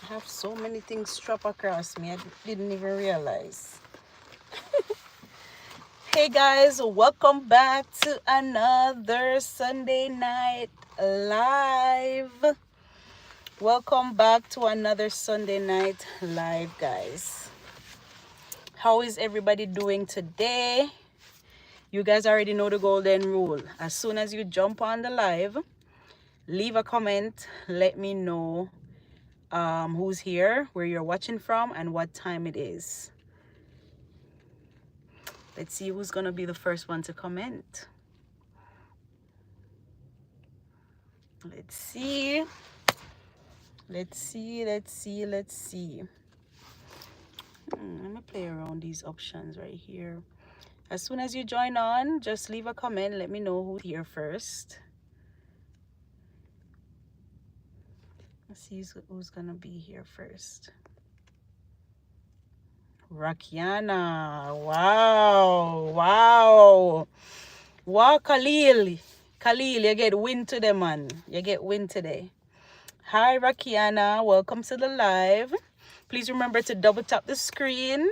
have so many things strapped across me. I didn't even realize. Hey guys, welcome back to another Sunday night live. Welcome back to another Sunday night live, guys. How is everybody doing today? You guys already know the golden rule. As soon as you jump on the live, leave a comment. Let me know who's here, where you're watching from, and what time it is. Let's see who's gonna be the first one to comment. Let's see. Let me play around these options right here. As soon as you join on, just leave a comment. Let me know who's here first. Let's see who's gonna be here first. Rakiana. Wow, Khalil, you get win today, man. You get win today. Hi Rakiana, welcome to the live. Please remember to double tap the screen.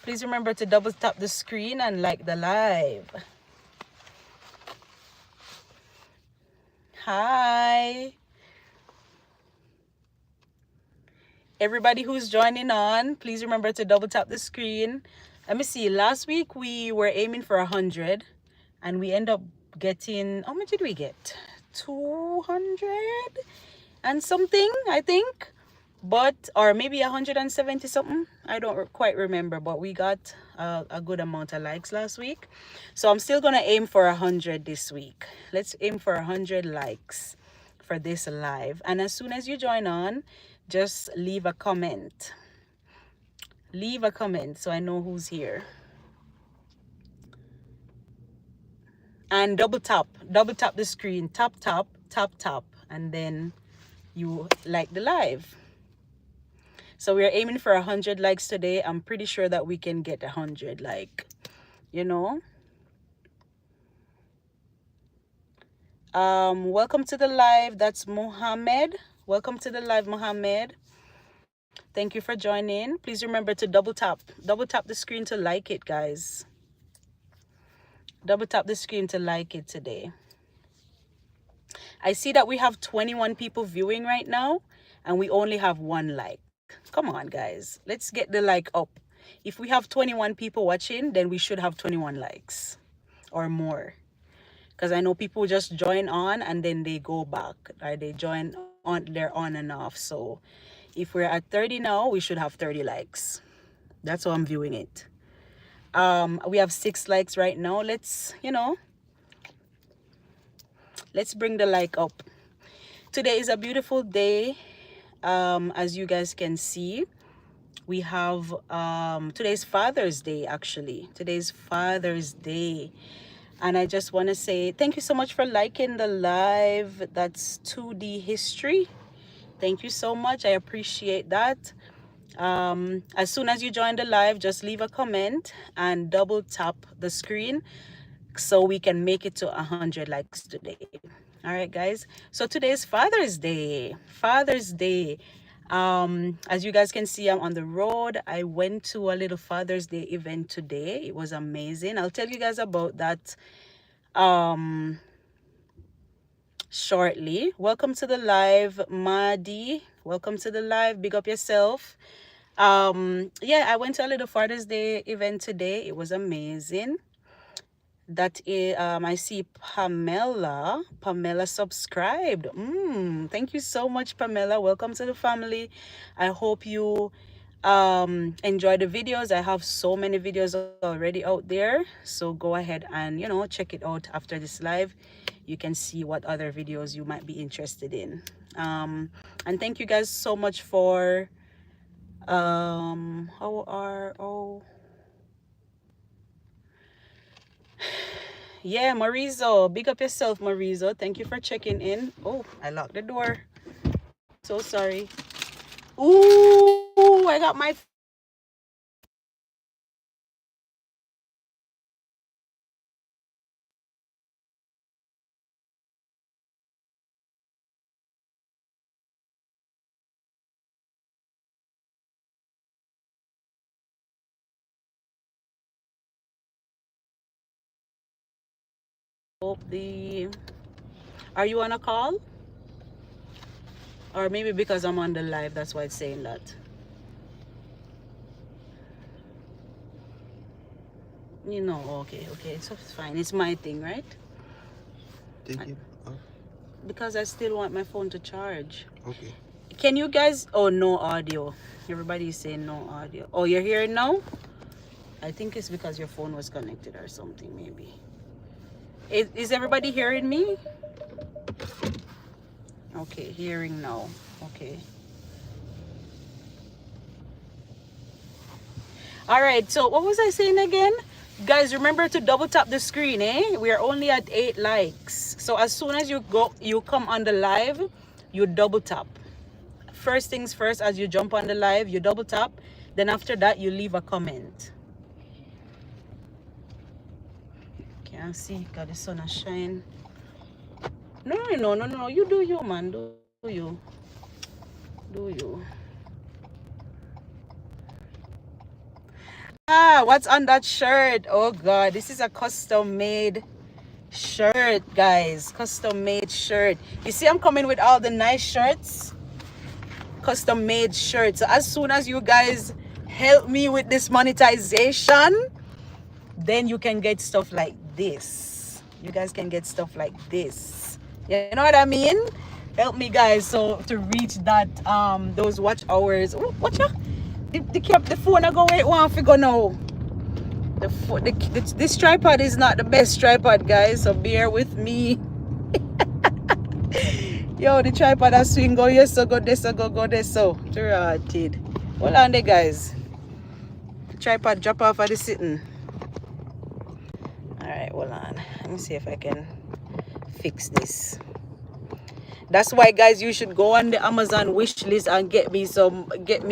Please remember to double tap the screen and like the live. Hi. Everybody who's joining on, please remember to double tap the screen. Let me see. Last week we were aiming for 100 and we end up getting, how much did we get? 200 and something, I think. But, or maybe 170 something. I don't quite remember, but we got a good amount of likes last week. So I'm still going to aim for 100 this week. Let's aim for 100 likes for this live. And as soon as you join on, just leave a comment. Leave a comment so I know who's here. And double tap the screen. Tap, and then you like the live. So we're aiming for 100 likes today. I'm pretty sure that we can get 100, like, you know. Welcome to the live. That's Mohammed. Welcome to the live, Mohammed. Thank you for joining. Please remember to double tap the screen to like it, guys. Double tap the screen to like it today. I see that we have 21 people viewing right now and we only have 1 like. Come on, guys. Let's get the like up. If we have 21 people watching, then we should have 21 likes or more. Because I know people just join on and then they go back. Right? They join on, they're on and off. So if we're at 30 now, we should have 30 likes. That's how I'm viewing it. We have 6 likes right now. Let's, you know, let's bring the like up. Today is a beautiful day. As you guys can see, we have today's Father's Day. Actually, today's Father's Day, and I just want to say thank you so much for liking the live. That's 2D history. Thank you so much. I appreciate that. As soon as you join the live, just leave a comment and double tap the screen so we can make it to 100 likes today. All right, guys. So today is Father's Day. As you guys can see, I'm on the road. I went to a little Father's Day event today. It was amazing. I'll tell you guys about that shortly. Welcome to the live, Madi. Welcome to the live. Big up yourself. Yeah, I went to a little Father's Day event today. It was amazing. That is, I see Pamela subscribed. Thank you so much, Pamela. Welcome to the family. I hope you enjoy the videos. I have so many videos already out there, so go ahead and, you know, check it out after this live. You can see what other videos you might be interested in. And thank you guys so much for yeah, Marizo, big up yourself, Marizo. Thank you for checking in. Oh, I locked the door. So sorry. Ooh, I got my hope the... Are you on a call? Or maybe because I'm on the live, that's why it's saying that. You know, okay, so it's fine. It's my thing, right? Take it off. Because I still want my phone to charge. Okay. Can you guys... Oh, no audio. Everybody's saying no audio. Oh, you're hearing now? I think it's because your phone was connected or something, maybe. Is everybody hearing me? Okay, hearing now. Okay. All right, so what was I saying again? Guys, remember to double tap the screen, eh? We are only at 8 likes. So as soon as you come on the live, you double tap. First things first, as you jump on the live, you double tap. Then after that, you leave a comment. Can't see because the sun is shining. No. You do you, man. Do you. Ah, what's on that shirt? Oh, God. This is a custom-made shirt, guys. Custom-made shirt. You see, I'm coming with all the nice shirts. Custom-made shirts. So as soon as you guys help me with this monetization, then you can get stuff like this. You guys can get stuff like this. You know what I mean? Help me, guys, so to reach that those watch hours. Oh, watch out. The phone I go where it want to go now. This tripod is not the best tripod, guys, so bear with me. Yo, the tripod I swing go yes so go this so go this so. Hold on there, guys. The tripod drop off of the sitting. Alright, hold on. Let me see if I can fix this. That's why, guys, you should go on the Amazon wish list and get me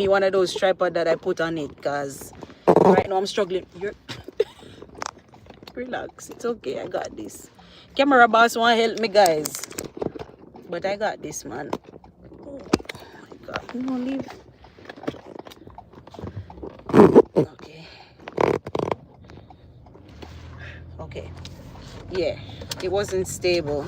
one of those tripods that I put on it, because right now I'm struggling. Relax, it's okay, I got this. Camera boss want to help me, guys, but I got this, man. Oh my God, you don't leave. Okay, yeah, it wasn't stable.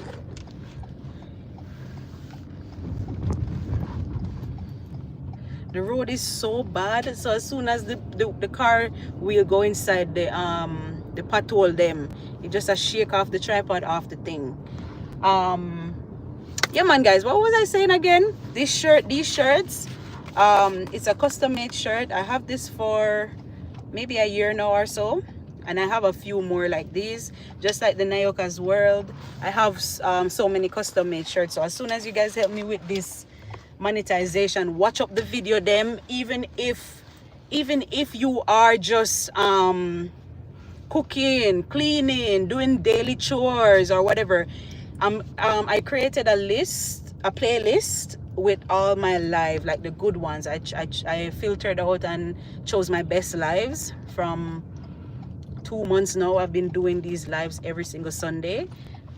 The road is so bad, so as soon as the car will go inside the pothole, them it just a shake off the tripod off the thing. Yeah, man, guys, what was I saying again? These shirts, it's a custom made shirt. I have this for maybe a year now or so, and I have a few more like these, just like the Nayoka's World. I have so many custom made shirts. So as soon as you guys help me with this monetization, watch up the video them, even if you are just cooking, cleaning, doing daily chores or whatever. I created a playlist with all my live, like the good ones. I filtered out and chose my best lives from 2 months now. I've been doing these lives every single Sunday,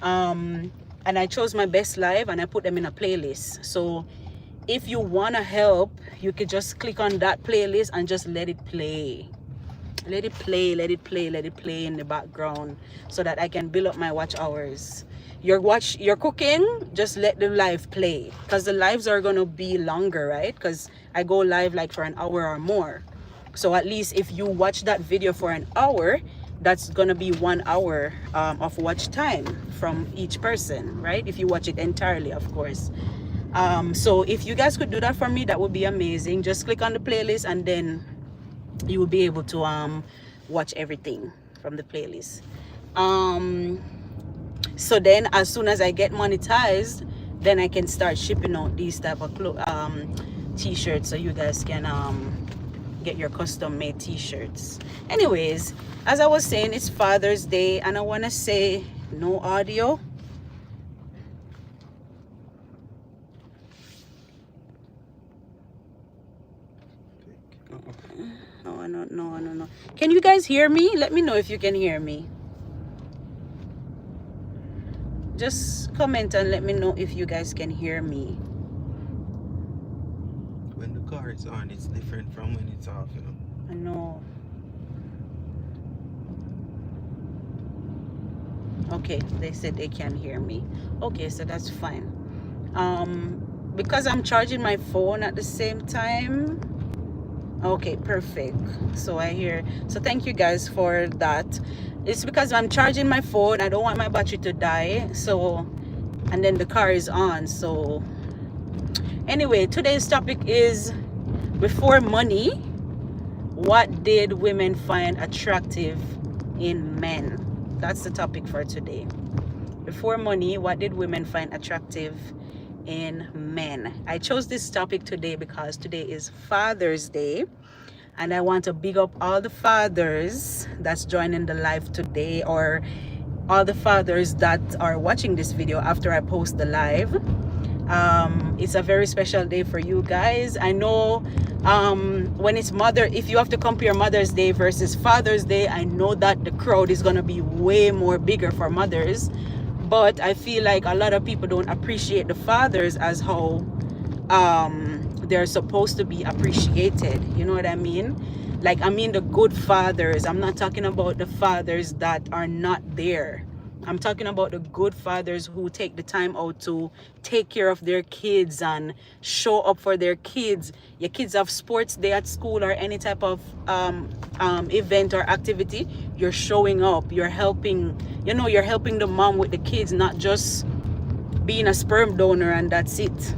and I chose my best live and I put them in a playlist. So if you want to help, you could just click on that playlist and just let it play. Let it play in the background so that I can build up my watch hours. You're cooking, just let the live play, because the lives are going to be longer, right? Because I go live like for an hour or more. So at least if you watch that video for an hour, that's going to be 1 hour of watch time from each person, right? If you watch it entirely, of course. So if you guys could do that for me, that would be amazing. Just click on the playlist and then you will be able to watch everything from the playlist. So then as soon as I get monetized, then I can start shipping out these type of t-shirts, so you guys can get your custom made t-shirts. Anyways, as I was saying, it's Father's Day, and I want to say no audio. No. Can you guys hear me? Let me know if you can hear me. Just comment and let me know if you guys can hear me. When the car is on, it's different from when it's off, you know. I know. Okay, they said they can hear me. Okay, so that's fine. Because I'm charging my phone at the same time. Okay, perfect. So I hear. So thank you guys for that. It's because I'm charging my phone. I don't want my battery to die. So, and then the car is on. So anyway, today's topic is before money, what did women find attractive in men? That's the topic for today. Before money, what did women find attractive in men? I chose this topic today because today is Father's Day, and I want to big up all the fathers that's joining the live today, or all the fathers that are watching this video after I post the live. It's a very special day for you guys. I know when it's mother, if you have to compare Mother's Day versus Father's Day, I know that the crowd is gonna be way more bigger for mothers, but I feel like a lot of people don't appreciate the fathers as how they're supposed to be appreciated. You know what I mean? Like, I mean the good fathers. I'm not talking about the fathers that are not there. I'm talking about the good fathers who take the time out to take care of their kids and show up for their kids. Your kids have sports day at school or any type of event or activity. You're showing up. You're helping. You know, you're helping the mom with the kids, not just being a sperm donor and that's it.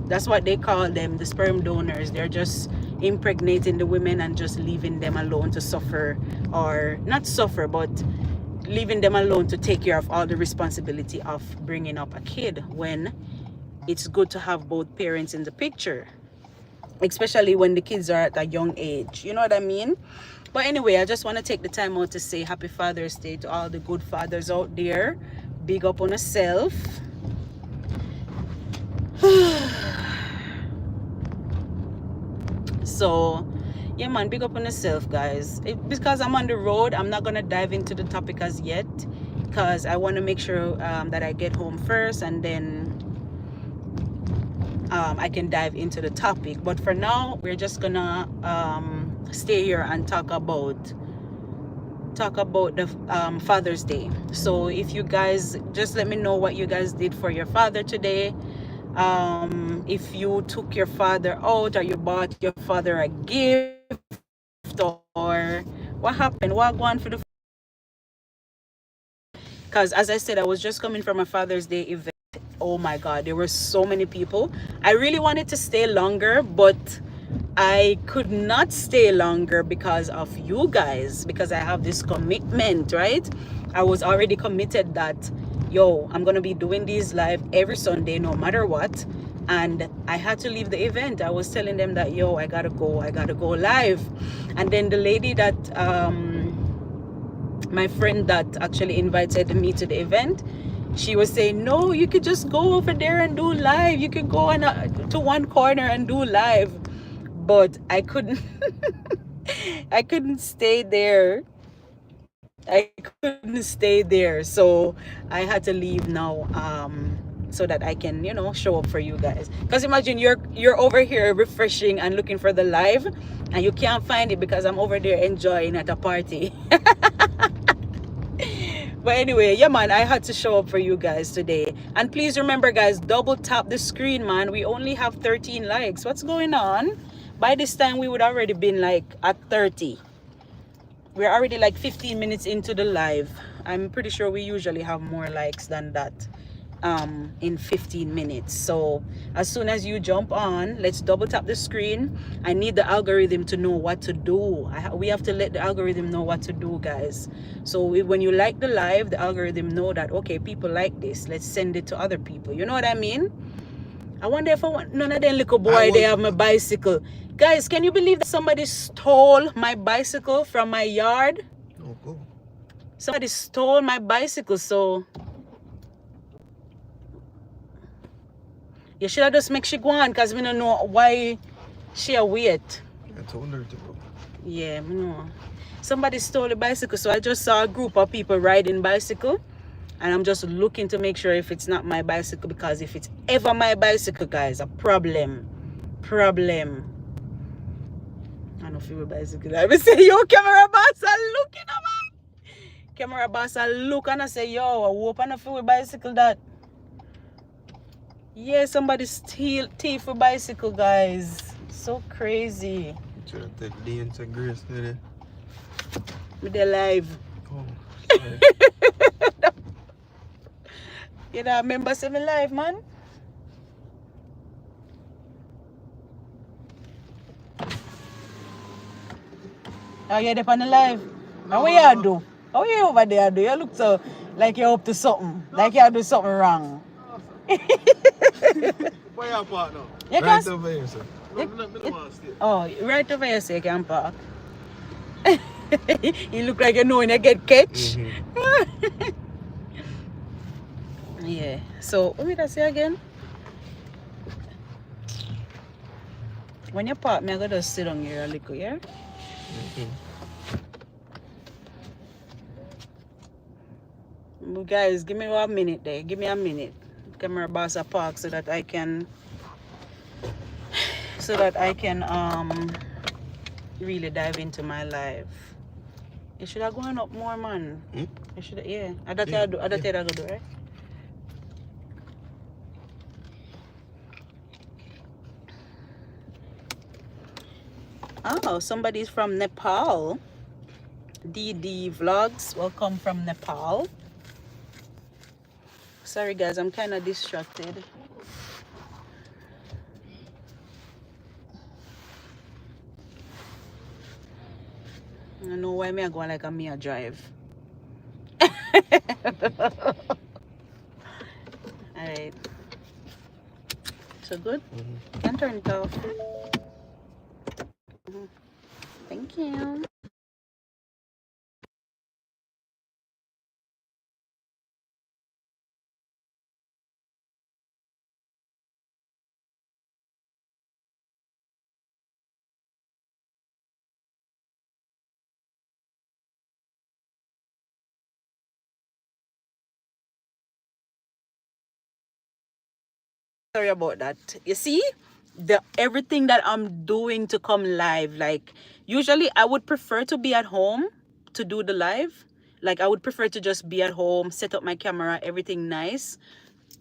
That's what they call them, the sperm donors. They're just impregnating the women and just leaving them alone to suffer, or not suffer, but leaving them alone to take care of all the responsibility of bringing up a kid, when it's good to have both parents in the picture, especially when the kids are at a young age. You know what I mean? But anyway, I just want to take the time out to say happy Father's Day to all the good fathers out there. Big up on yourself. So yeah, man, big up on yourself, guys. Because I'm on the road, I'm not gonna dive into the topic as yet, because I want to make sure that I get home first, and then I can dive into the topic. But for now, we're just gonna stay here and talk about the Father's Day. So if you guys just let me know what you guys did for your father today. If you took your father out, or you bought your father a gift, or what happened, what going for the, because as I said, I was just coming from a Father's Day event. Oh my god, there were so many people. I really wanted to stay longer, but I could not stay longer because of you guys, because I have this commitment, right? I was already committed that, yo, I'm gonna be doing these live every Sunday no matter what, and I had to leave the event. I was telling them that, yo, I gotta go live. And then the lady that my friend that actually invited me to the event, she was saying, no, you could just go over there and do live. You could go on to one corner and do live. But I couldn't. I couldn't stay there. I couldn't stay there. So I had to leave now, so that I can, show up for you guys. Because imagine you're over here refreshing and looking for the live, and you can't find it because I'm over there enjoying at a party. But anyway, yeah, man, I had to show up for you guys today. And please remember, guys, double tap the screen, man. We only have 13 likes. What's going on? By this time, we would already been like at 30. We're already like 15 minutes into the live. I'm pretty sure we usually have more likes than that in 15 minutes. So as soon as you jump on, let's double tap the screen. I need the algorithm to know what to do. We have to let the algorithm know what to do, guys. So when you like the live, the algorithm know that, okay, people like this, let's send it to other people. You know what I mean? I wonder if none of them little boy they have my bicycle. Guys, can you believe that somebody stole my bicycle from my yard? Oh, go. Somebody stole my bicycle. So you should have just make she go on, because we don't know why she a wait. I told her to go. Yeah, I know. Somebody stole the bicycle, so I just saw a group of people riding bicycle, and I'm just looking to make sure if it's not my bicycle, because if it's ever my bicycle, guys, a problem. I don't feel a bicycle. I will say, yo, camera boss, I'm looking at man. Camera boss, I look and I say, yo, I hope I feel with bicycle that. Yeah, somebody steal thief a bicycle, guys. So crazy. Should have take the into grace today. With their live. Oh, sorry. You know, remember 7 live, man? Oh, you're there on the live? How what you do? How you over there do? You look so like you're up to something. Like you do something wrong. Where you park now? You Right can... over here, sir. Oh, right over here, so you can park. You look like you know when you get catch. Yeah. So, what did I say again? When you park, me I gotta sit down here a little, yeah? Guys, give me 1 minute there. Give me a minute. Camera boss a park so that I can really dive into my life. You should have gone up more, man. You should, yeah. I don't think I do, right? Oh, somebody's from Nepal. DD Vlogs, welcome from Nepal. Sorry guys, I'm kind of distracted. I don't know why me I go like a drive. Alright. So good? Can turn it off. Thank you. Sorry about that. You see, everything that I'm doing to come live, like usually I would prefer to be at home to do the live. Like I would prefer to just be at home, set up my camera, everything nice.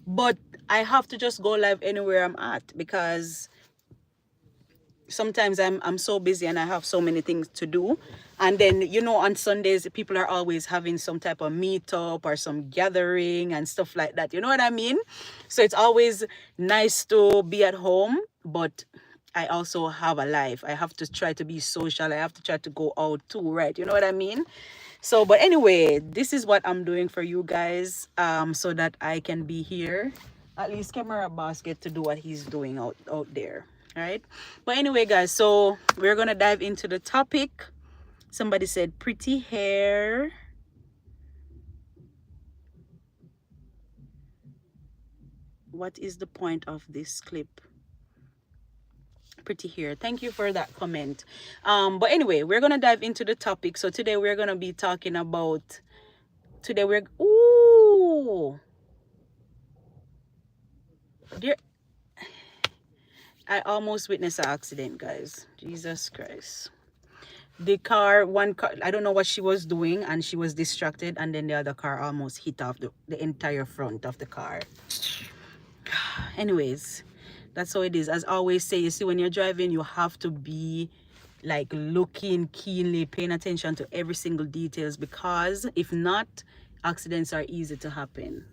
But I have to just go live anywhere I'm at because sometimes I'm so busy and I have so many things to do. And then, you know, on Sundays, people are always having some type of meetup or some gathering and stuff like that. You know what I mean? So it's always nice to be at home, but I also have a life. I have to try to be social. I have to try to go out too, right? You know what I mean? So, but anyway, this is what I'm doing for you guys, so that I can be here. At least camera boss get to do what he's doing out there. All right. But anyway, guys, so we're gonna dive into the topic. Somebody said pretty hair. What is the point of this clip? Pretty hair. Thank you for that comment. But anyway, we're gonna dive into the topic. So today we're gonna be talking about ooh, dear, I almost witnessed an accident, guys. Jesus Christ. The car, one car, I don't know what she was doing, and she was distracted, and then the other car almost hit off the entire front of the car. Anyways, that's how it is. As I always say, you see, when you're driving, you have to be like looking keenly, paying attention to every single details, because if not, accidents are easy to happen.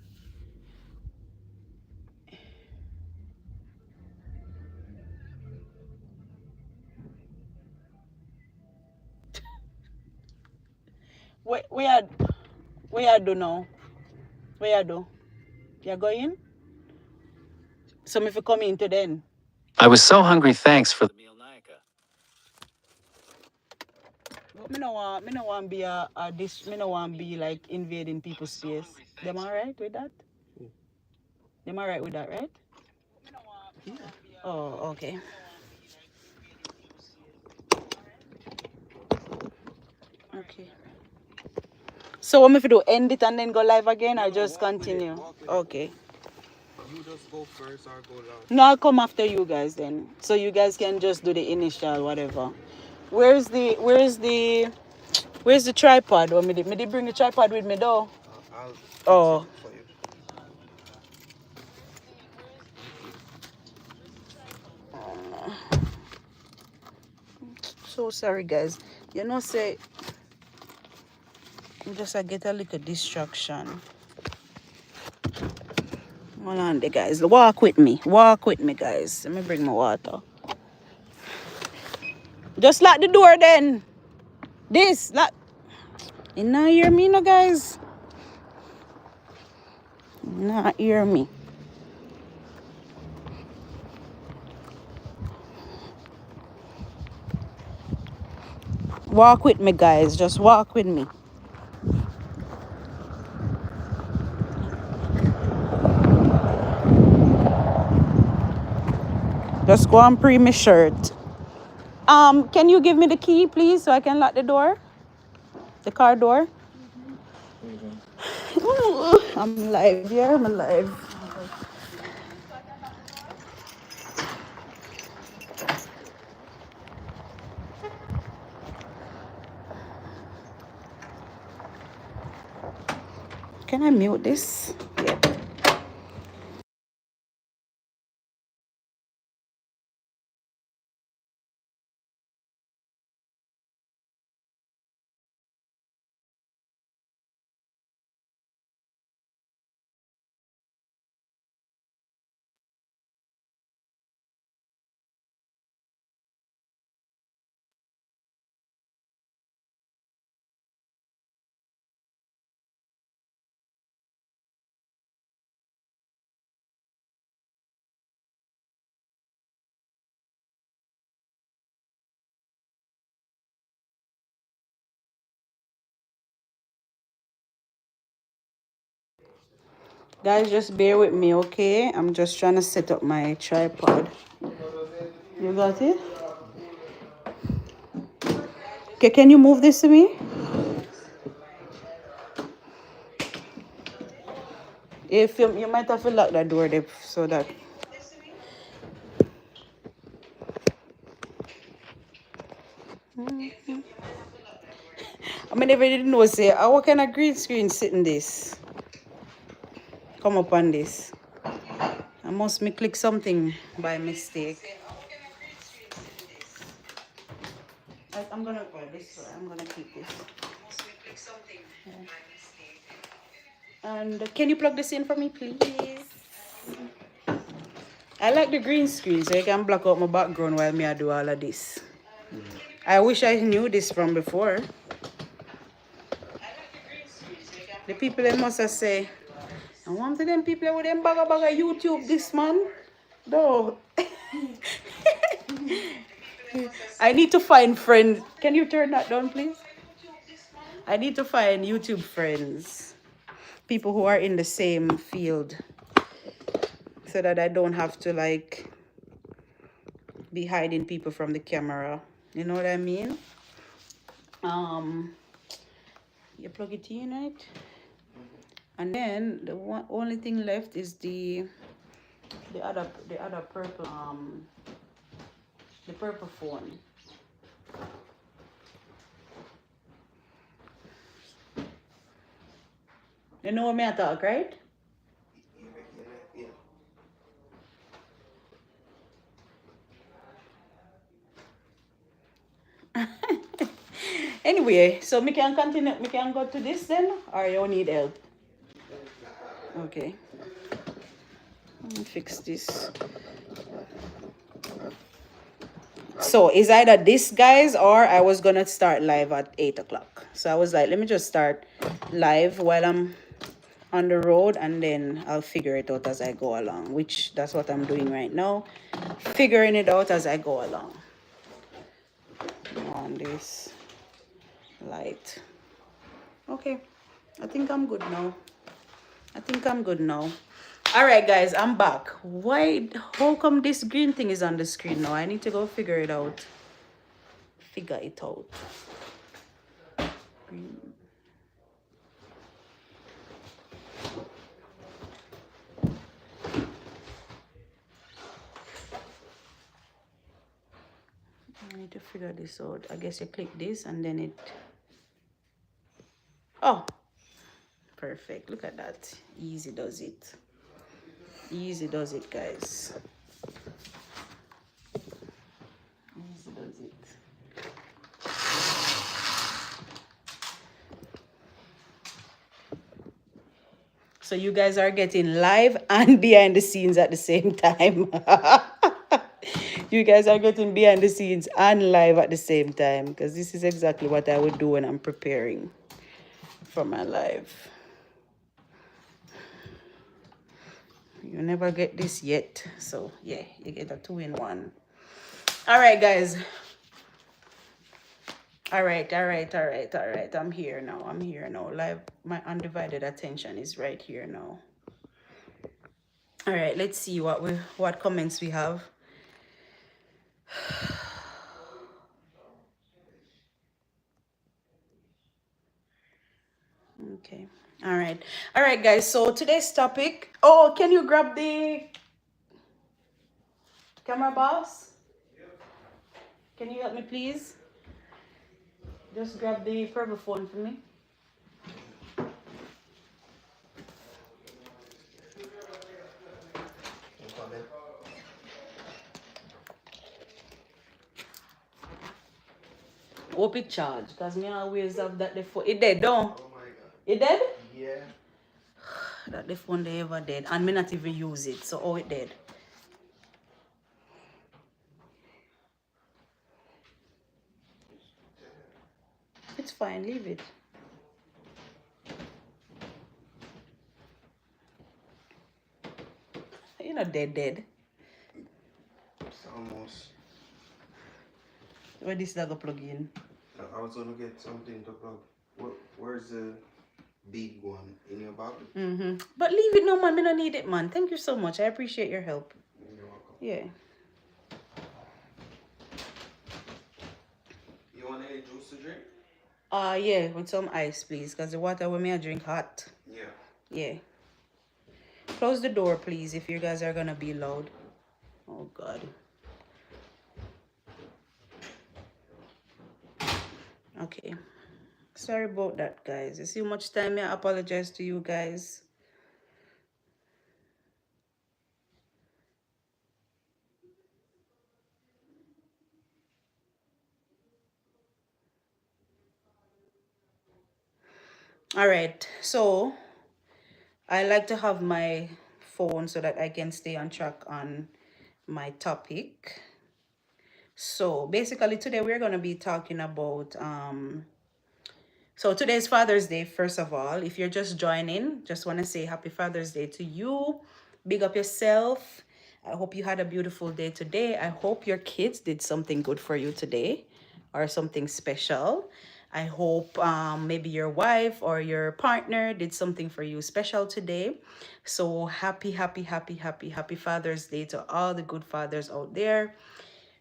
Where you do now? Where you do? You're going? So if you come into then. I was so hungry, thanks for the meal, Nika. But me no want be me no want be like invading people's space. Them alright with that? Them alright with that, right? Yeah. Oh, okay. Okay. So what if you do end it and then go live again, or just continue? Okay. You just go first or go down? No, I'll come after you guys then. So you guys can just do the initial whatever. Where's the Where's the tripod? Oh, me did bring the tripod with me though. I'll fix Oh. it for you. So sorry guys. You know say I get a little distraction. Hold on there guys. Walk with me. Walk with me guys. Let me bring my water. Just lock the door then. This lock. You not hear me no guys? You not hear me. Walk with me guys. Just walk with me. Just go and pre my shirt. Can you give me the key please so I can lock the door? The car door? Ooh, I'm live, yeah, I'm alive. Can I mute this? Yeah. Guys, just bear with me, okay? I'm just trying to set up my tripod. You got it? Okay, can you move this to me? If you might have to lock that door there so that. I mean, if I didn't know, say, what kind of green screen sitting this? Come up on this. I must me click something by mistake. I'm gonna go this way. I'm gonna keep this. Yeah. And can you plug this in for me, please? I like the green screen so I can block out my background while I do all of this. I wish I knew this from before. The people they must have say, I want to them people with them baga YouTube this man. No. I need to find friends. Can you turn that down, please? I need to find YouTube friends. People who are in the same field. So that I don't have to like be hiding people from the camera. You know what I mean? You plug it in, right? And then the only thing left is the other purple the purple phone. You know what me I talk, right? Anyway, so me can continue, me can go to this then, or you need help? Okay. Let me fix this. So it's either this, guys, or I was gonna start live at 8 o'clock. So I was like, let me just start live while I'm on the road, and then I'll figure it out as I go along, which that's what I'm doing right now, figuring it out as I go along. On this light. Okay, I think I'm good now. All right, guys, I'm back. How come this green thing is on the screen now? I need to go figure it out. Green. I need to figure this out. I guess you click this and then it Oh, perfect. Look at that. Easy does it. Easy does it, guys. Easy does it. So you guys are getting live and behind the scenes at the same time. You guys are getting behind the scenes and live at the same time, because this is exactly what I would do when I'm preparing for my live. You never get this yet. So yeah, you get a 2-in-1. All right, guys. All right. I'm here now. Live, my undivided attention is right here now. All right, let's see what comments we have. Okay. All right, guys. So today's topic. Oh, can you grab the camera, boss? Can you help me, please? Just grab the purple phone for me. Hope it charge, because me always have that the phone. It dead, don't? Oh my god. It dead? Yeah. That the phone they ever dead. And me not even use it. So oh, it dead. It's fine, leave it. You're not dead. It's almost. Where this dog plug in? I was gonna get something to plug. Where's the big one in your bag? But leave it, no man. Me not need it, man. Thank you so much. I appreciate your help. You're welcome. Yeah. You want any juice to drink? Yeah, with some ice, please, because the water when me I drink hot. Yeah. Yeah. Close the door, please, if you guys are gonna be loud. Oh God. Okay. Sorry about that, guys. You see how much time I apologize to you guys. All right. So I like to have my phone so that I can stay on track on my topic. So basically today we're going to be talking about so today's Father's Day. First of all, if you're just joining, just want to say happy Father's Day to you. Big up yourself. I hope you had a beautiful day today. I hope your kids did something good for you today or something special. I hope maybe your wife or your partner did something for you special today. So happy Father's Day to all the good fathers out there.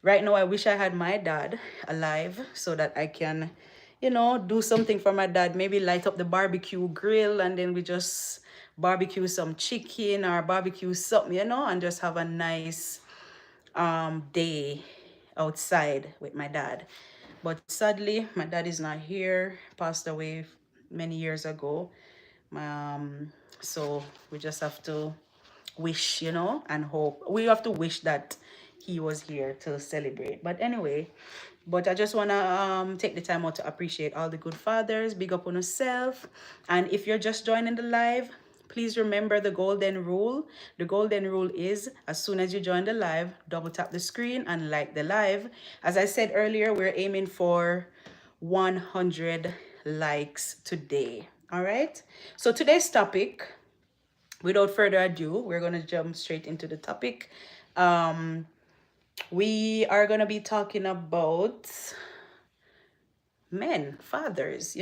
Right now, I wish I had my dad alive so that I can, do something for my dad. Maybe light up the barbecue grill and then we just barbecue some chicken or barbecue something, and just have a nice day outside with my dad. But sadly, my dad is not here, passed away many years ago. So we just have to wish, and hope. We have to wish that he was here to celebrate. But anyway, I just want to take the time out to appreciate all the good fathers. Big up on yourself. And if you're just joining the live, please remember the golden rule. The golden rule is as soon as you join the live, double tap the screen and like the live. As I said earlier, we're aiming for 100 likes today. All right. So today's topic, without further ado, we're going to jump straight into the topic. We are going to be talking about men, fathers,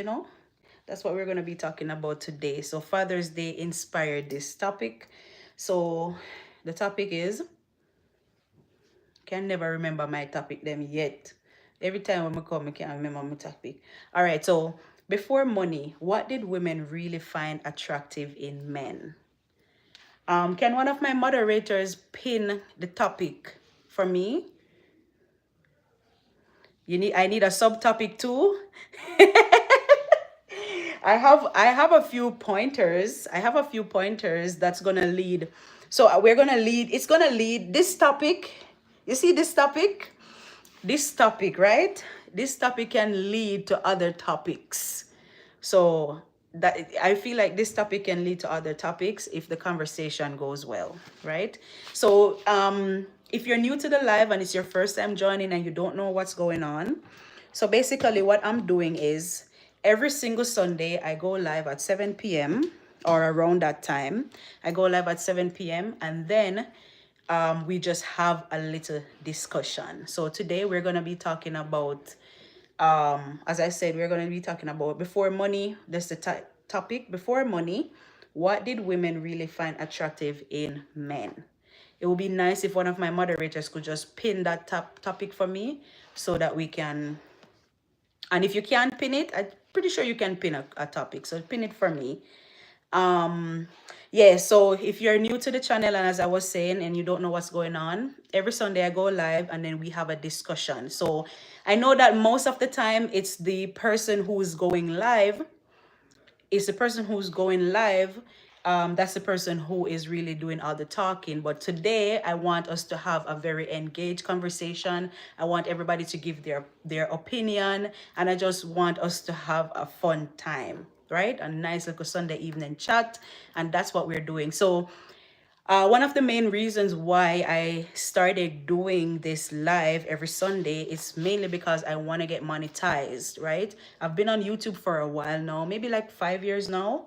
That's what we're going to be talking about today. So Father's Day inspired this topic. So the topic is, can never remember my topic them yet. Every time when I come, I can't remember my topic. All right, so before money, what did women really find attractive in men? Can one of my moderators pin the topic for me? I need a subtopic too. I have a few pointers. I have a few pointers that's gonna lead. So we're gonna lead. It's gonna lead this topic. You see this topic? This topic, right? This topic can lead to other topics. So that I feel like this topic can lead to other topics if the conversation goes well, right? So if you're new to the live and it's your first time joining and you don't know what's going on, so basically what I'm doing is every single Sunday I go live at 7 p.m. or around that time. I go live at 7 p.m. and then we just have a little discussion. So today we're going to be talking about as I said, we're going to be talking about before money. That's the topic. Before money, what did women really find attractive in men? It would be nice if one of my moderators could just pin that topic for me so that we can. And if you can't pin it, I'm pretty sure you can pin a topic. So pin it for me. Yeah, so if you're new to the channel and as I was saying and you don't know what's going on, every Sunday I go live and then we have a discussion. So I know that most of the time it's the person who's going live. It's the person who's going live. That's the person who is really doing all the talking. But today I want us to have a very engaged conversation. I want everybody to give their opinion, and I just want us to have a fun time, right? A nice little Sunday evening chat, and that's what we're doing. So one of the main reasons why I started doing this live every Sunday is mainly because I want to get monetized, right? I've been on YouTube for a while now, maybe like 5 years now,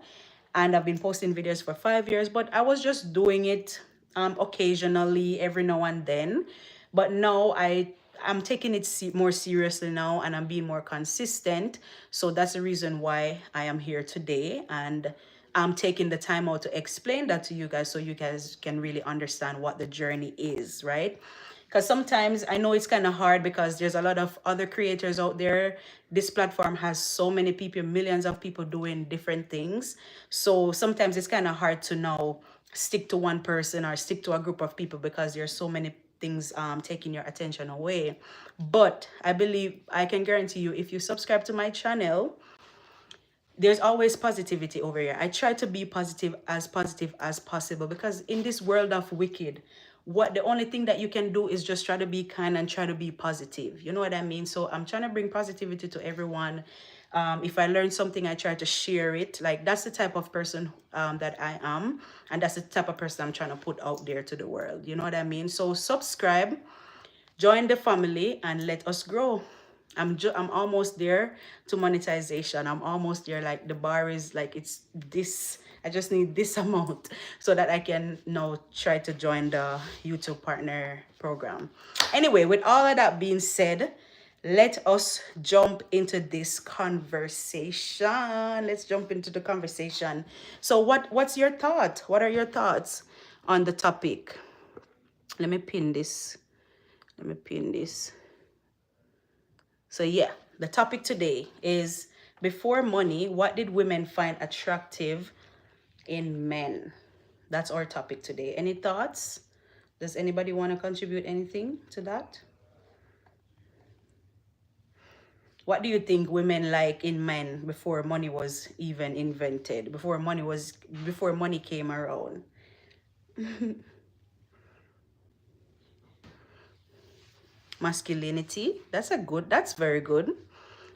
and I've been posting videos for 5 years, but I was just doing it occasionally, every now and then. But now I'm taking it more seriously now and I'm being more consistent. So that's the reason why I am here today. And I'm taking the time out to explain that to you guys so you guys can really understand what the journey is, right? Because sometimes I know it's kind of hard because there's a lot of other creators out there. This platform has so many people, millions of people doing different things. So sometimes it's kind of hard to now stick to one person or stick to a group of people because there's so many things taking your attention away. But I believe I can guarantee you, if you subscribe to my channel, there's always positivity over here. I try to be positive as possible because in this world of wicked, what the only thing that you can do is just try to be kind and try to be positive. You know what I mean? So I'm trying to bring positivity to everyone. If I learn something, I try to share it. Like that's the type of person that I am, and that's the type of person I'm trying to put out there to the world. You know what I mean? So subscribe, join the family, and let us grow. I'm almost there to monetization. I'm almost there. Like the bar is like it's this. I just need this amount so that I can now try to join the YouTube partner program. Anyway, with all of that being said, let us jump into this conversation. Let's jump into the conversation. So what's your thought? What are your thoughts on the topic? Let me pin this. Let me pin this. So yeah, the topic today is before money, what did women find attractive in men? That's our topic today. Any thoughts? Does anybody want to contribute anything to that? What do you think women like in men before money was even invented? Before money came around? Masculinity. That's very good.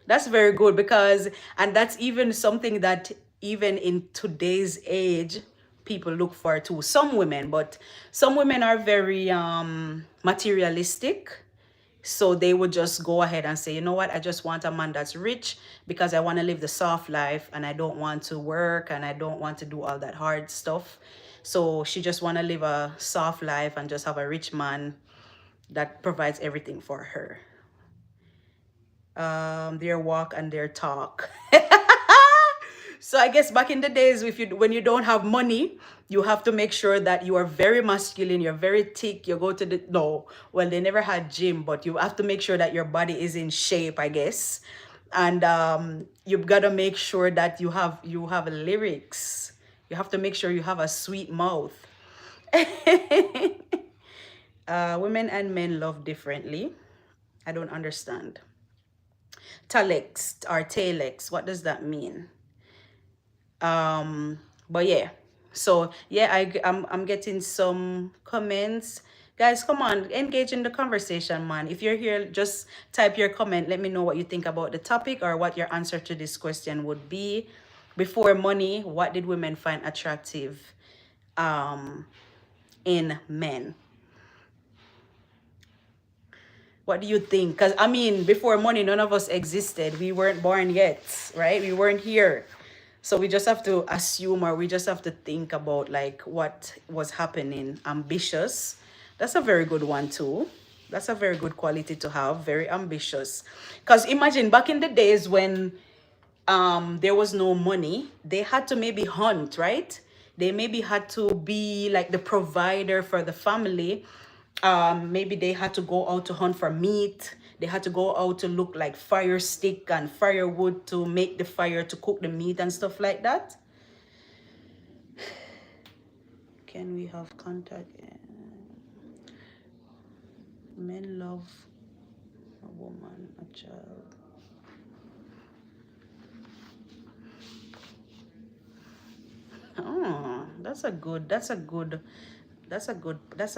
That's very good because, and that's even something that even in today's age, people look for too. Some women, but some women are very materialistic. So they would just go ahead and say, you know what, I just want a man that's rich because I want to live the soft life and I don't want to work and I don't want to do all that hard stuff. So she just want to live a soft life and just have a rich man that provides everything for her. Their walk and their talk. So I guess back in the days, when you don't have money, you have to make sure that you are very masculine, you're very thick, you go to the no, well, they never had gym, but you have to make sure that your body is in shape, I guess. And you've got to make sure that you have lyrics. You have to make sure you have a sweet mouth. Women and men love differently. I don't understand. Telex or telex, what does that mean? But yeah, so yeah, I'm getting some comments. Guys, come on, engage in the conversation, man. If you're here, just type your comment. Let me know what you think about the topic or what your answer to this question would be. Before money, what did women find attractive in men? What do you think? Because I mean, before money, none of us existed. We weren't born yet, right? We weren't here. So we just have to assume, or we just have to think about like what was happening. Ambitious. That's a very good one too. That's a very good quality to have. Very ambitious. Because imagine back in the days when there was no money, they had to maybe hunt, right? They maybe had to be like the provider for the family. Maybe they had to go out to hunt for meat. They had to go out to look like fire stick and firewood to make the fire to cook the meat and stuff like that. Can we have contact? Men love a woman, a child. Oh, that's a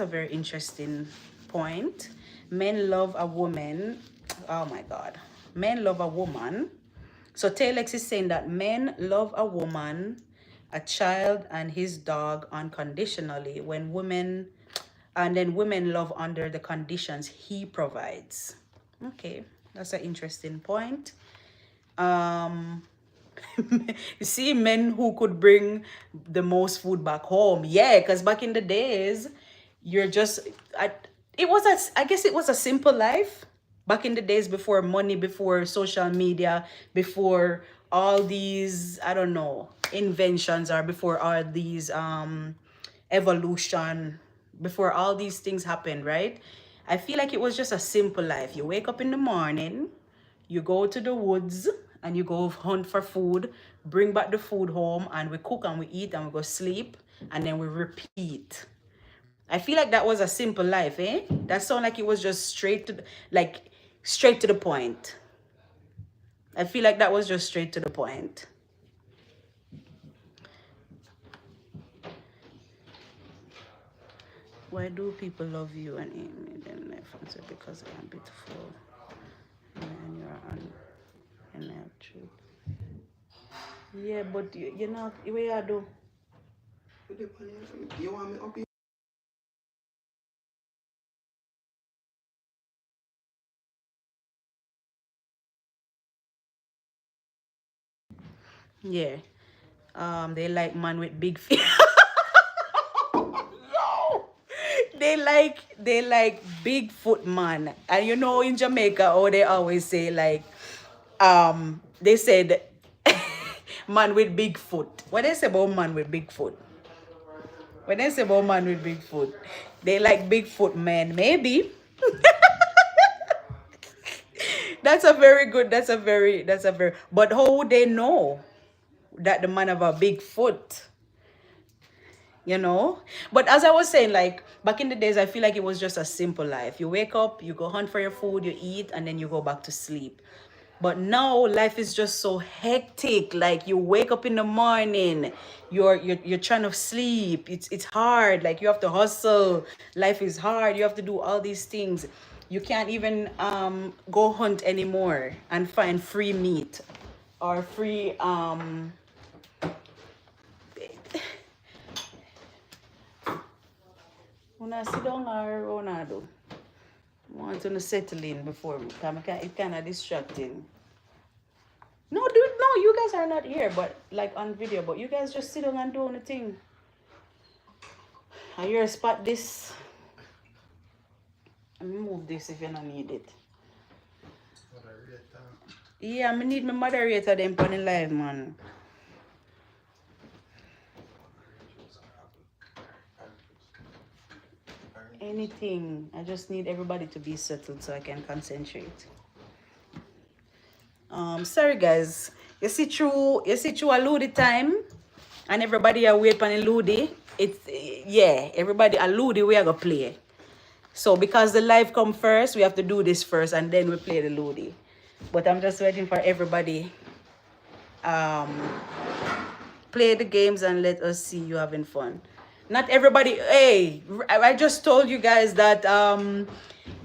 very interesting point. Men love a woman. Oh my God. Men love a woman. So Telex is saying that men love a woman, a child, and his dog unconditionally and then women love under the conditions he provides. Okay, that's an interesting point. You see, men who could bring the most food back home. Yeah, because back in the days, you're just I guess it was a simple life back in the days before money, before social media, before all these, I don't know, inventions, or before all these evolution, before all these things happened, right? I feel like it was just a simple life. You wake up in the morning, you go to the woods and you go hunt for food, bring back the food home, and we cook and we eat and we go sleep, and then we repeat. I feel like that was a simple life, eh? That sounded like it was just straight to the point. I feel like that was just straight to the point. Why do people love you and Amy? Then I answer because I am beautiful and you're an truth. Yeah, but you know, what I do? You want me up here? Yeah. They like man with big feet. They like Bigfoot man. And you know in Jamaica, oh, they always say like they said man with big foot. What they say about man with big foot? When they say about man with big foot, they like Bigfoot man, maybe. That's a very but how would they know that the man have a big foot? You know, but as I was saying, like back in the days, I feel like it was just a simple life. You wake up, you go hunt for your food, you eat, and then you go back to sleep. But now life is just so hectic. Like you wake up in the morning, you're trying to sleep, it's hard, like you have to hustle, life is hard, you have to do all these things. You can't even go hunt anymore and find free meat or free Una sit down or Ronaldo. I want to settle in before it's kind of distracting. No, dude, no, you guys are not here, but like on video, but you guys just sit down and do the thing. Are you spot this? Let me move this if you don't need it. Yeah, I need my moderator them on the live, man. Anything. I just need everybody to be settled so I can concentrate. Sorry guys. You see through a Ludi time and everybody are wait for the Ludi. It's yeah, everybody a Ludi we are gonna play. So because the live come first, we have to do this first and then we play the Ludi. But I'm just waiting for everybody play the games and let us see you having fun. Not everybody. Hey, I just told you guys that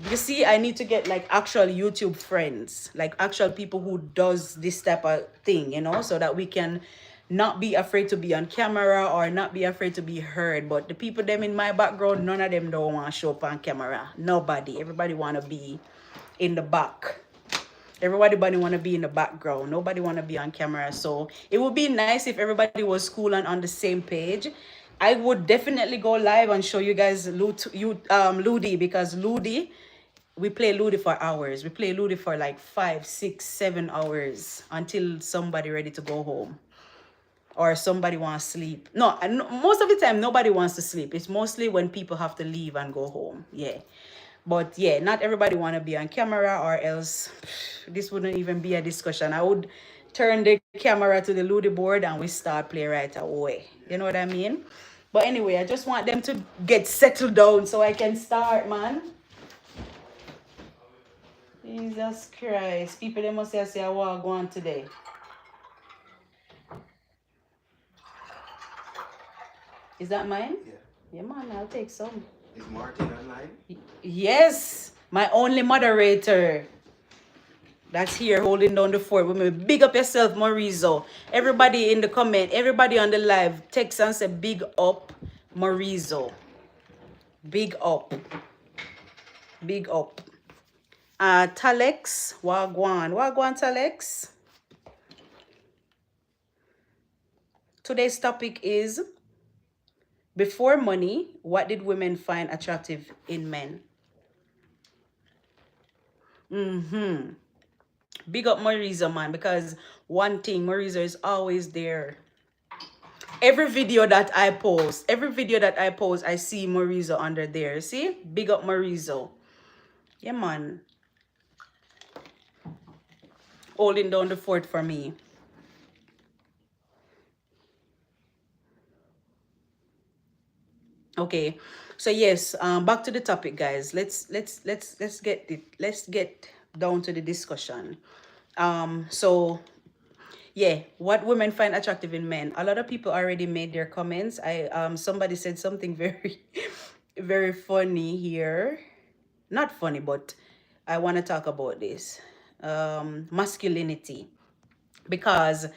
you see, I need to get like actual YouTube friends, like actual people who does this type of thing, so that we can not be afraid to be on camera or not be afraid to be heard. But the people them in my background, none of them don't want to show up on camera. Nobody. Everybody want to be in the back. Everybody want to be in the background. Nobody want to be on camera. So it would be nice if everybody was cool and on the same page. I would definitely go live and show you guys Ludi, because Ludi, we play Ludi for hours. We play Ludi for like 5, 6, 7 hours until somebody ready to go home or somebody wants to sleep. No, and most of the time nobody wants to sleep. It's mostly when people have to leave and go home. Yeah. But yeah, not everybody want to be on camera, or else this wouldn't even be a discussion. I would turn the camera to the Ludi board and we start play right away. You know what I mean? But anyway, I just want them to get settled down so I can start, man. Jesus Christ. People, they must say I want to go on today. Is that mine? Yeah. Yeah, man, I'll take some. Is Martin online? Yes, my only moderator that's here holding down the fort. Women, big up yourself, Maurizo. Everybody in the comment, everybody on the live, text and say big up, Maurizo. Big up. Big up. Talex, Wagwan. Wagwan, Talex. Today's topic is, before money, what did women find attractive in men? Big up Marisa, man, because one thing, Marisa is always there. Every video that I post, I see Marisa under there. See? Big up Marisa. Yeah, man. Holding down the fort for me. Okay. So yes, back to the topic, guys. Let's get down to the discussion. So yeah, what women find attractive in men. A lot of people already made their comments. Somebody said something very very funny here. Not funny, but I want to talk about this. Masculinity. Because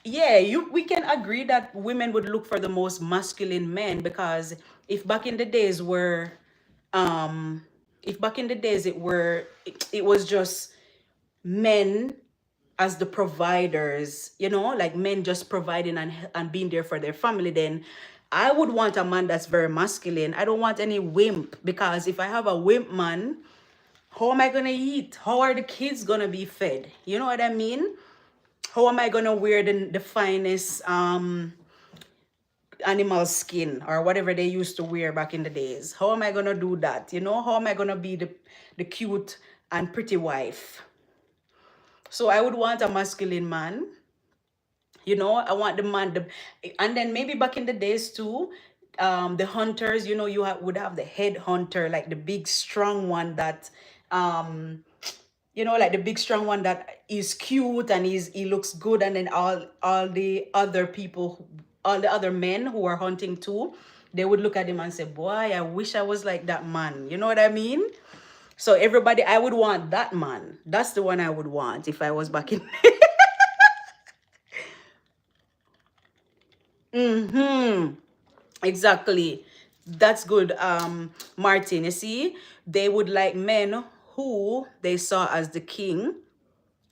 yeah, we can agree that women would look for the most masculine men, because if back in the days were if back in the days it was just men as the providers, like men just providing and being there for their family, then I would want a man that's very masculine. I don't want any wimp, because if I have a wimp man, how am I gonna eat? How are the kids gonna be fed? You know what I mean? How am I gonna wear the finest animal skin or whatever they used to wear back in the days? How am I gonna do that? How am I gonna be the cute and pretty wife? So I would want a masculine man. I want the man, and then maybe back in the days too, the hunters, you would have the head hunter, like the big strong one that, like the big strong one that is cute and he looks good, and then all the other people, all the other men who are hunting too, they would look at him and say, boy, I wish I was like that man. You know what I mean? So everybody, I would want that man. That's the one I would want if I was back in. Exactly. That's good, Martin. You see, they would like men who they saw as the king,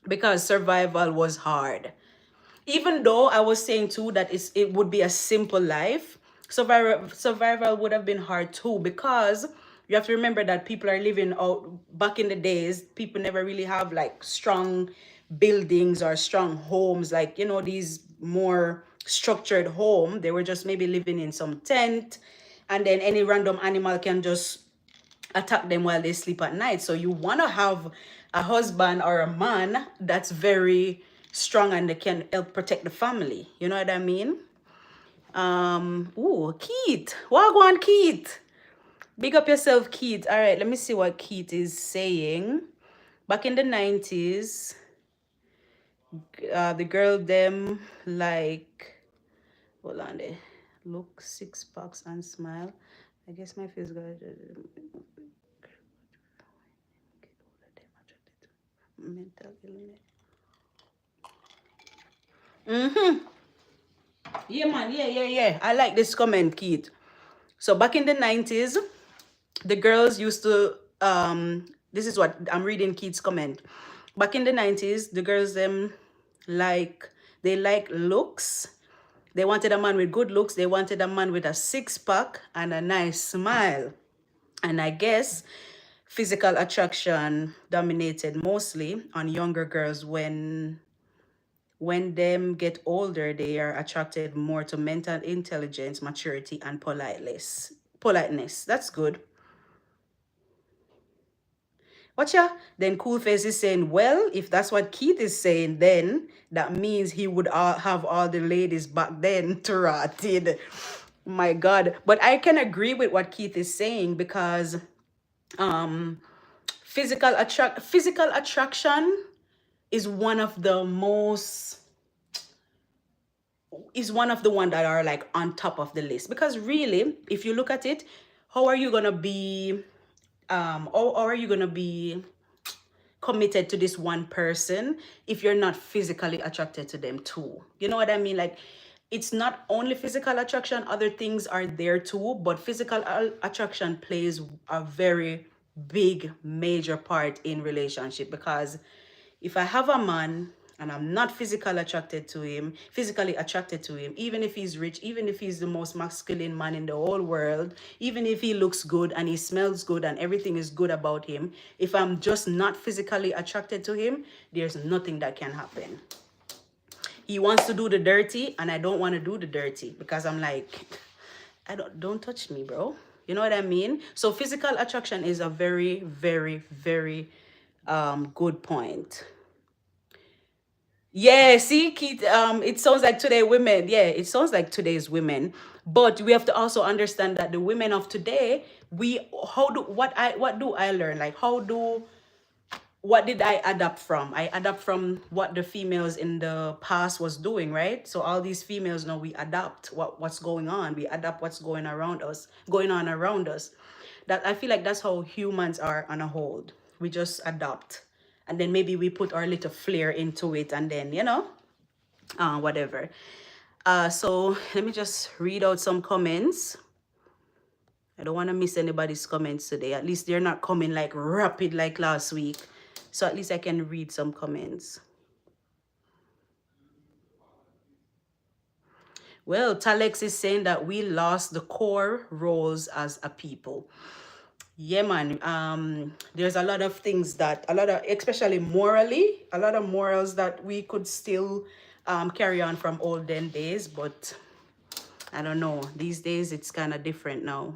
because survival was hard. Even though I was saying too that it would be a simple life, survival would have been hard too, because you have to remember that people are living out back in the days. People never really have like strong buildings or strong homes, like these more structured home. They were just maybe living in some tent, and then any random animal can just attack them while they sleep at night. So you want to have a husband or a man that's very strong and they can help protect the family. You know what I mean? Ooh, Keith. Wagwan, Keith. Big up yourself, Keith. All right, let me see what Keith is saying. Back in the 90s, the girl them like Hold on there. Look, six packs and smile. I guess my face got mental illness. Yeah, man. Yeah. I like this comment, Keith. So back in the 90s, the girls used to this is what I'm reading Keith's comment. Back in the 90s, the girls like they like looks. They wanted a man with good looks. They wanted a man with a six-pack and a nice smile. And I guess physical attraction dominated mostly on younger girls. When them get older, they are attracted more to mental intelligence, maturity, and politeness. That's good. Watcha? Then Coolface is saying, well, if that's what Keith is saying, then that means he would have all the ladies back then to rotted. My God. But I can agree with what Keith is saying because um physical attraction is one of the most is one of the one that are like on top of the list, because really if you look at it, how are you gonna be how are you gonna be committed to this one person if you're not physically attracted to them too? You know what I mean? Like, it's not only physical attraction, other things are there too, but physical attraction plays a very big major part in relationship. Because if I have a man and I'm not physically attracted to him, even if he's rich, even if he's the most masculine man in the whole world, even if he looks good and he smells good and everything is good about him, if I'm just not physically attracted to him, there's nothing that can happen. He wants to do the dirty and I don't want to do the dirty because I'm like, don't touch me, bro. You know what I mean? So physical attraction is a very, very, very good point. Yeah, see, Keith, it sounds like today women. Yeah, it sounds like today's women. But we have to also understand that the women of today, what do I learn? Like, what did I adapt from? I adapt from what the females in the past was doing, right? So all these females now, we adapt what's going on. We adapt what's going on around us. That I feel like that's how humans are on a whole. We just adapt. And then maybe we put our little flair into it and then, whatever. So let me just read out some comments. I don't want to miss anybody's comments today. At least they're not coming like rapid like last week. So at least I can read some comments. Well, Talex is saying that we lost the core roles as a people. Yeah, man. There's a lot of things especially morally, a lot of morals that we could still carry on from olden days, but I don't know. These days it's kind of different now.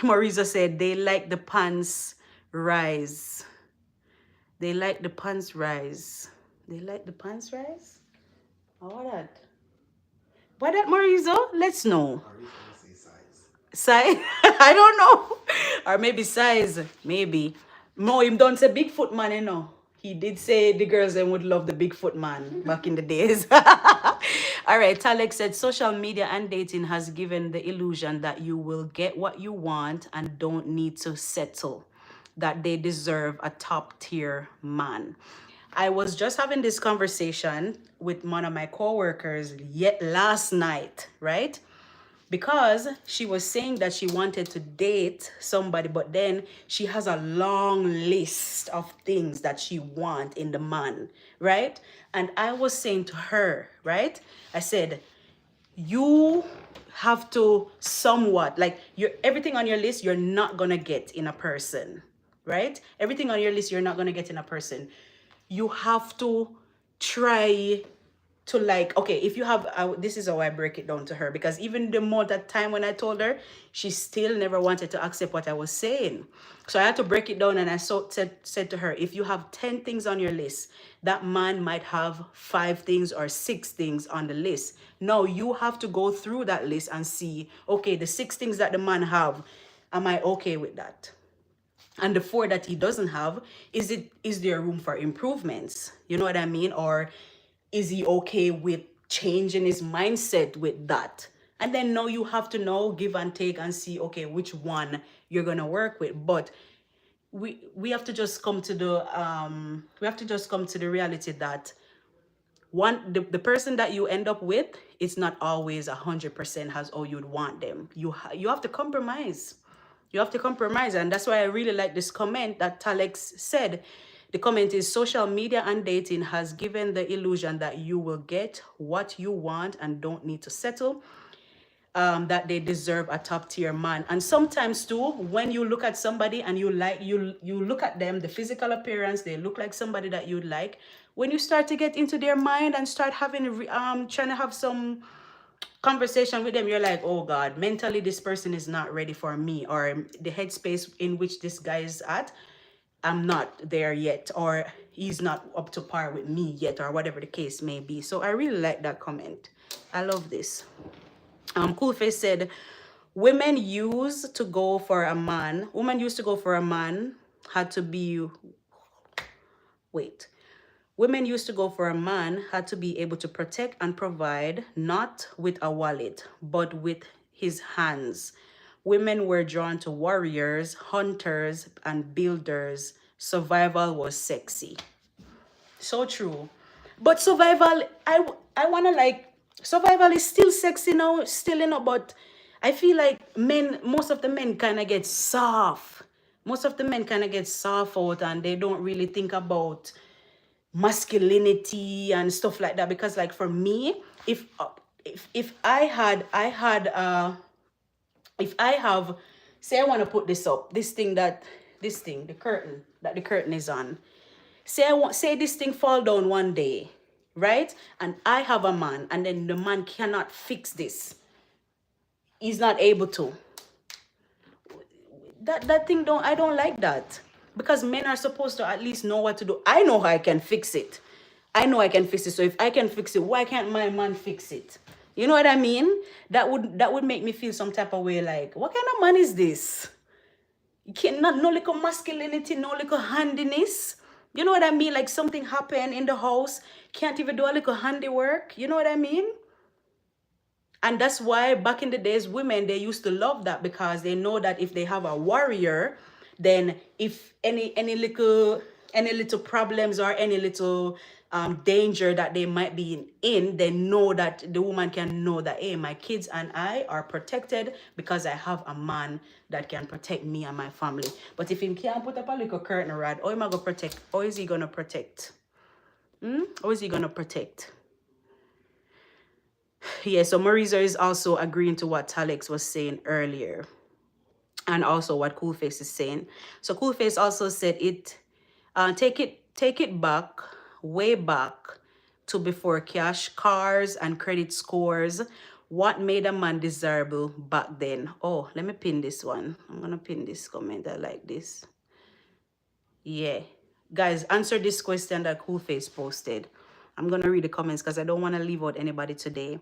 Marisa said they like the pants rise. They like the pants rise. They like the pants rise? How that? What that, Marisa? Let's know. Size? I don't know. Or maybe size. Maybe. No, him don't say Bigfoot man, you know. He did say the girls then would love the Bigfoot man back in the days. All right, Talek said social media and dating has given the illusion that you will get what you want and don't need to settle, that they deserve a top tier man. I was just having this conversation with one of my coworkers yet last night, right? Because she was saying that she wanted to date somebody, but then she has a long list of things that she wants in the man, right? And I was saying to her, right? I said, you have to somewhat, like, everything on your list you're not gonna get in a person, right? Everything on your list you're not gonna get in a person. You have to try to, like, okay, if you have this is how I break it down to her, because even the more that time when I told her, she still never wanted to accept what I was saying. So I had to break it down, and I said to her, if you have 10 things on your list, that man might have 5 things or 6 things on the list. Now you have to go through that list and see, okay, the 6 things that the man have, am I okay with that? And the 4 that he doesn't have, is there room for improvements? You know what I mean? Or is he okay with changing his mindset with that? And then now you have to know, give and take, and see, okay, which one you're gonna work with. But we have to just come to the reality that the person that you end up with, it's not always 100% as how you'd want them. You have to compromise. You have to compromise. And that's why I really like this comment that Talex said. The comment is, social media and dating has given the illusion that you will get what you want and don't need to settle, that they deserve a top tier man. And sometimes too, when you look at somebody and you look at them, the physical appearance, they look like somebody that you'd like. When you start to get into their mind and start having trying to have some conversation with them, you're like, oh God, mentally this person is not ready for me, or the headspace in which this guy is at, I'm not there yet, or he's not up to par with me yet, or whatever the case may be. So I really like that comment. I love this. Coolface said, women used to go for a man. Women used to go for a man had to be, wait. Women used to go for a man had to be able to protect and provide, not with a wallet, but with his hands. Women were drawn to warriors, hunters, and builders. Survival was sexy. So true. But survival, I wanna like, survival is still sexy now, still, but I feel like most of the men kind of get soft. Most of the men kind of get soft out, and they don't really think about masculinity and stuff like that. Because like for me, if I have, say I want to put this up, the curtain that the curtain is on. Say this thing fall down one day, right? And I have a man, and then the man cannot fix this. He's not able to. That thing I don't like that. Because men are supposed to at least know what to do. I know how I can fix it. I know I can fix it. So if I can fix it, why can't my man fix it? You know what I mean? That would make me feel some type of way, like, what kind of man is this? You can't, not no little masculinity, no little handiness. You know what I mean? Like something happened in the house, can't even do a little handiwork. You know what I mean? And that's why back in the days, women, they used to love that, because they know that if they have a warrior, then if any little problems or any little danger that they might be in, they know that the woman can know that, hey, my kids and I are protected because I have a man that can protect me and my family. But if he can't put up a little curtain rod, how am I gonna protect? How is he gonna protect? How is he gonna protect? Yeah, so Marisa is also agreeing to what Alex was saying earlier, and also what Coolface is saying. So Coolface also said take it back, way back to before cash, cars, and credit scores. What made a man desirable back then? Oh, let me pin this one. I'm gonna pin this comment. I like this. Yeah, guys, answer this question that Coolface posted. I'm gonna read the comments because I don't want to leave out anybody today.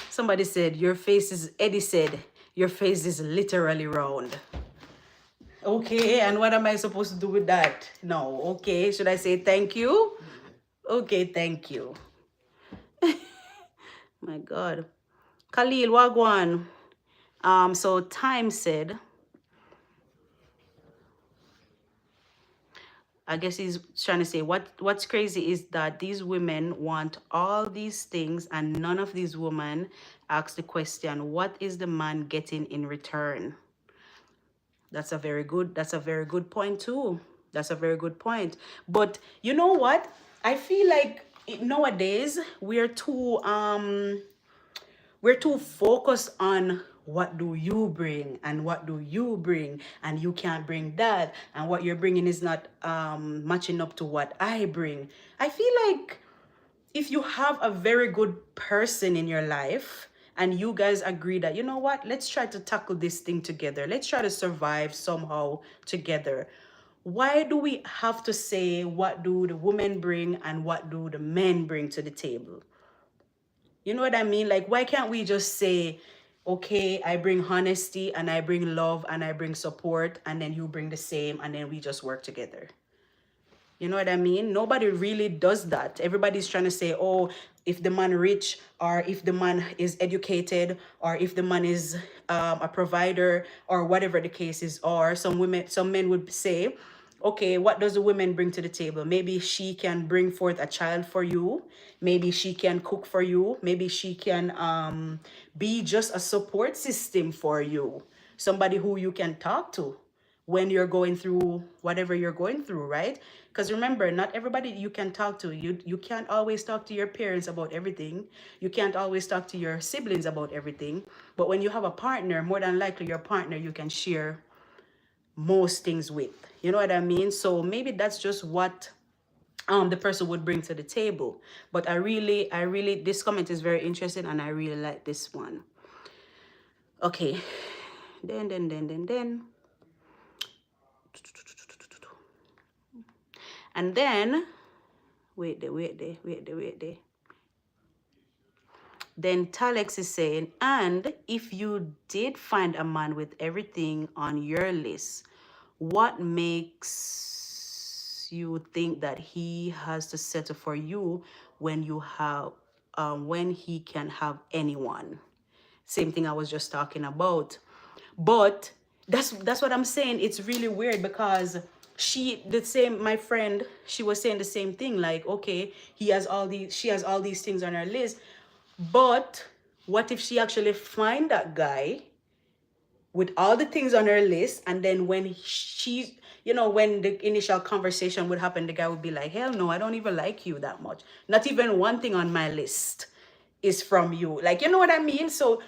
Somebody said, Eddie said, your face is literally round. Okay, and what am I supposed to do with that? No, okay, should I say thank you? Okay, thank you. My God. Khalil, Wagwan. So Time said, I guess he's trying to say what's crazy is that these women want all these things, and none of these women ask the question, what is the man getting in return? That's a very good point too. That's a very good point. But you know what? I feel like nowadays we're too focused on what do you bring and what do you bring, and you can't bring that, and what you're bringing is not matching up to what I bring. I feel like if you have a very good person in your life and you guys agree that, you know what, let's try to tackle this thing together, let's try to survive somehow together, why do we have to say what do the women bring and what do the men bring to the table? You know what I mean? Like, why can't we just say, okay, I bring honesty and I bring love and I bring support, and then you bring the same, and then we just work together? You know what I mean? Nobody really does that. Everybody's trying to say, oh, if the man rich, or if the man is educated, or if the man is a provider, or whatever the case is. Or some men would say, okay, what does the woman bring to the table? Maybe she can bring forth a child for you. Maybe she can cook for you. Maybe she can be just a support system for you. Somebody who you can talk to when you're going through whatever you're going through, right? Because remember, not everybody you can talk to. You can't always talk to your parents about everything. You can't always talk to your siblings about everything. But when you have a partner, more than likely your partner you can share most things with. You know what I mean? So maybe that's just what the person would bring to the table. But I really this comment is very interesting, and I really like this one. Okay. Then. And then, wait there. Then Talex is saying, and if you did find a man with everything on your list, what makes you think that he has to settle for you when you have, when he can have anyone? Same thing I was just talking about. But that's what I'm saying. It's really weird because my friend, she was saying the same thing. Like, okay, she has all these things on her list. But what if she actually find that guy with all the things on her list, and then when when the initial conversation would happen, the guy would be like, hell no, I don't even like you that much. Not even one thing on my list is from you. Like, you know what I mean? So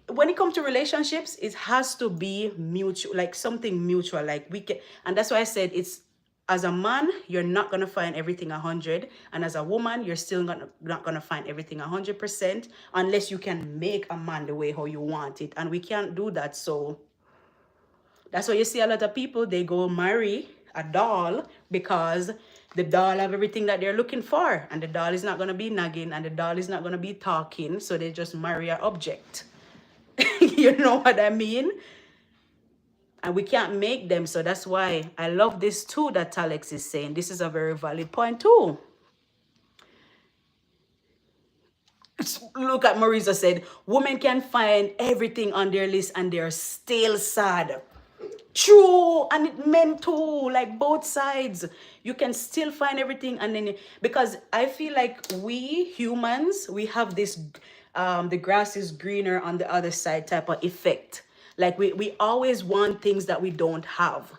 when it comes to relationships, it has to be mutual, like something mutual. Like we can, and that's why I said it's, as a man, you're not gonna find everything 100, and as a woman, you're still not gonna find everything 100%, unless you can make a man the way how you want it, and we can't do that. So that's why you see a lot of people, they go marry a doll because the doll have everything that they're looking for, and the doll is not gonna be nagging, and the doll is not gonna be talking, so they just marry an object. You know what I mean? And we can't make them. So that's why I love this too that Alex is saying. This is a very valid point too. Look at Marisa said, women can find everything on their list and they're still sad. True, and it meant too, like both sides. You can still find everything, and then because I feel like we humans, we have this the grass is greener on the other side type of effect. Like we always want things that we don't have.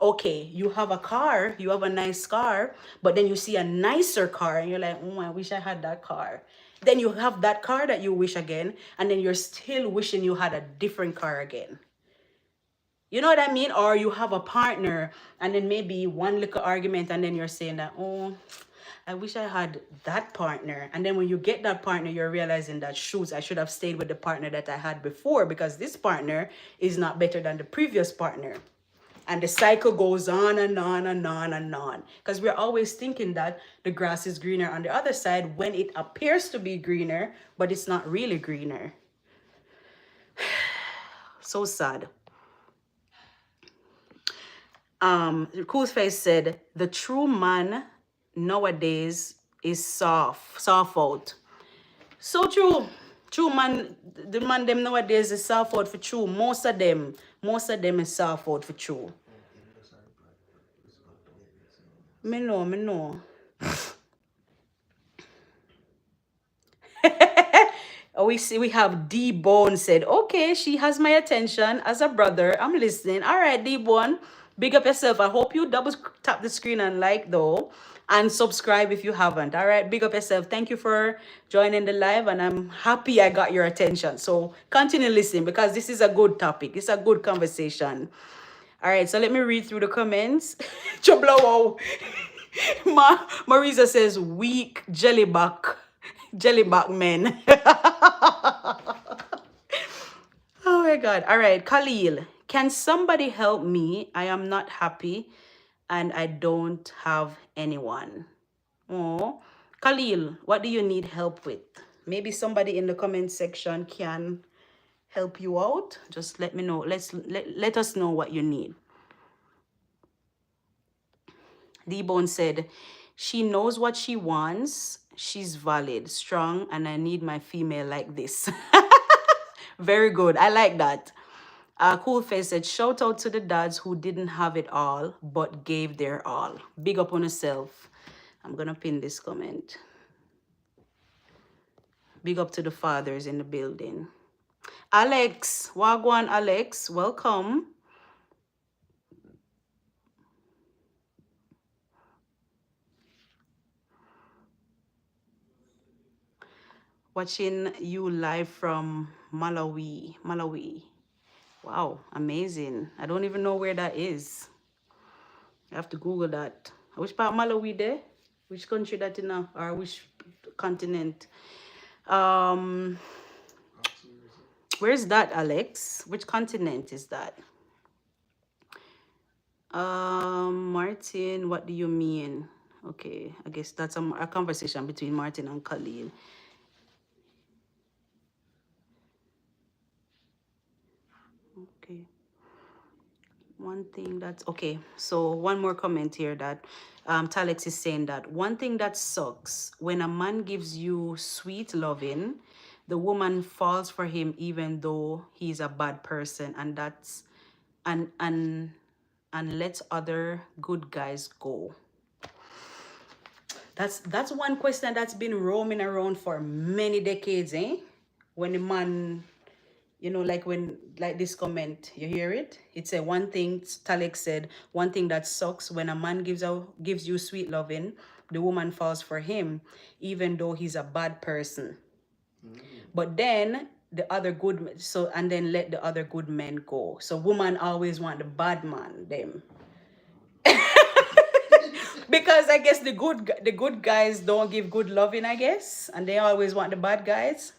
Okay, you have a car, you have a nice car, but then you see a nicer car and you're like, oh, I wish I had that car. Then you have that car that you wish again, and then you're still wishing you had a different car again. You know what I mean? Or you have a partner, and then maybe one little argument, and then you're saying that, oh, I wish I had that partner. And then when you get that partner, you're realizing that, shoot, I should have stayed with the partner that I had before, because this partner is not better than the previous partner. And the cycle goes on and on and on and on. Because we're always thinking that the grass is greener on the other side when it appears to be greener, but it's not really greener. So sad. Cool Face said, the true man nowadays is soft out. So true. True man, the man them nowadays is soft out for true. Most of them is soft out for true. Me know. We have D Bone said, okay, she has my attention as a brother. I'm listening. All right, D Bone, big up yourself. I hope you double tap the screen and like though, and subscribe if you haven't. All right, big up yourself. Thank you for joining the live, and I'm happy I got your attention. So continue listening, because this is a good topic. It's a good conversation. All right, so let me read through the comments. Choblowo. Marisa says, weak jellyback men. Oh my God. All right, Khalil, can somebody help me? I am not happy and I don't have anyone. Oh, Khalil, what do you need help with? Maybe somebody in the comment section can help you out. Just let me know. Let us know what you need. D-Bone said, she knows what she wants. She's valid, strong, and I need my female like this. Very good. I like that. Cool Face said, shout out to the dads who didn't have it all, but gave their all. Big up on yourself. I'm going to pin this comment. Big up to the fathers in the building. Alex, Wagwan Alex, welcome. Watching you live from Malawi. Malawi. Wow, amazing. I don't even know where that is. I have to Google that. Which part of Malawi there? Which country that in now? Or which continent? Where's that, Alex? Which continent is that? Martin, what do you mean? Okay, I guess that's a conversation between Martin and Colleen. Okay. One thing that's okay. So one more comment here that Talex is saying that one thing that sucks when a man gives you sweet loving, the woman falls for him even though he's a bad person, and that's and lets other good guys go. That's one question that's been roaming around for many decades, eh? When the man, you know, like this comment, you hear it? It's a one thing, Talek said, one thing that sucks when a man gives you sweet loving, the woman falls for him, even though he's a bad person. But then the other good, so, and then let the other good men go. So woman always want the bad man, them. Because I guess the good guys don't give good loving, I guess, and they always want the bad guys.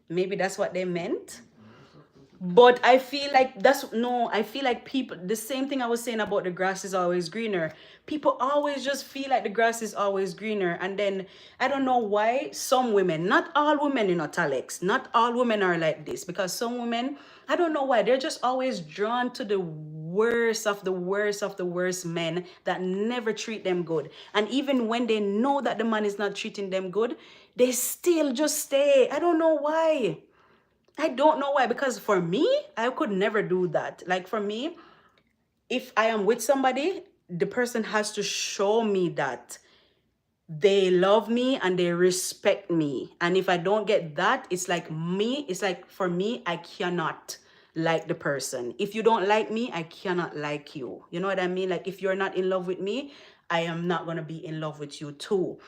Maybe that's what they meant. But I feel like I feel like people, the same thing I was saying about the grass is always greener. People always just feel like the grass is always greener. And then I don't know why some women, not all women, you know, Talex, not all women are like this, because some women, I don't know why, they're just always drawn to the worst of the worst of the worst men that never treat them good. And even when they know that the man is not treating them good, they still just stay. I don't know why. I don't know why, because for me, I could never do that. Like for me, if I am with somebody, the person has to show me that they love me and they respect me. And if I don't get that, it's like for me, I cannot like the person. If you don't like me, I cannot like you. You know what I mean? Like if you're not in love with me, I am not going to be in love with you too.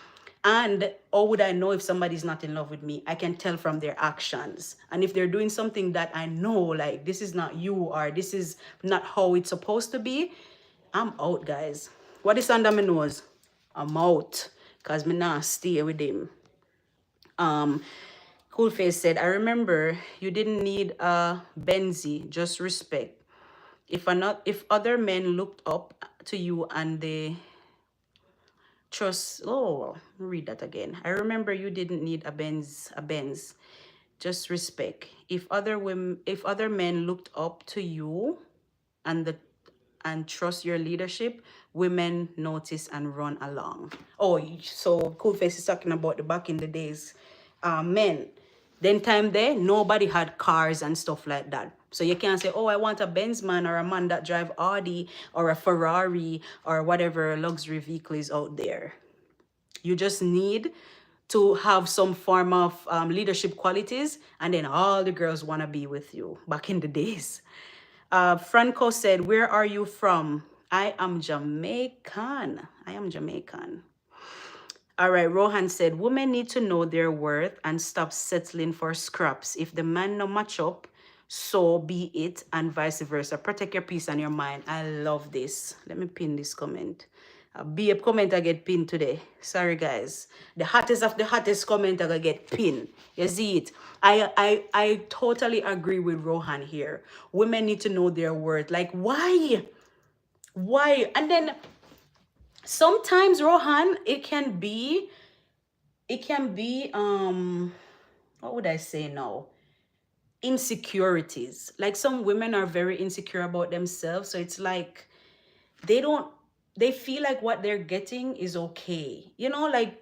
And how would I know if somebody's not in love with me? I can tell from their actions. And if they're doing something that I know, like this is not you, or this is not how it's supposed to be, I'm out, guys. What is under my nose? I'm out. Because me not stay with him. Cool Face said, I remember you didn't need a Benzie, just respect. If other men looked up to you and they trust, oh, read that again. I remember you didn't need a Benz, just respect. If other men looked up to you and trust your leadership, women notice and run along. Oh, so Cool Face is talking about the back in the days, men. Then time there, nobody had cars and stuff like that. So you can't say, oh, I want a Benz man or a man that drive Audi or a Ferrari or whatever luxury vehicle is out there. You just need to have some form of leadership qualities, and then all the girls want to be with you back in the days. Franco said, where are you from? I am Jamaican. I am Jamaican. All right, Rohan said, women need to know their worth and stop settling for scraps. If the man no match up, so be it, and vice versa. Protect your peace and your mind. I love this. Let me pin this comment. Be a comment I get pinned today. Sorry, guys. The hottest of the hottest comment I get pinned. You see it? I totally agree with Rohan here. Women need to know their worth. Like, why? Why? And then sometimes, Rohan, it can be what would I say now? Insecurities. Like some women are very insecure about themselves, so it's like they don't they feel like what they're getting is okay. You know, like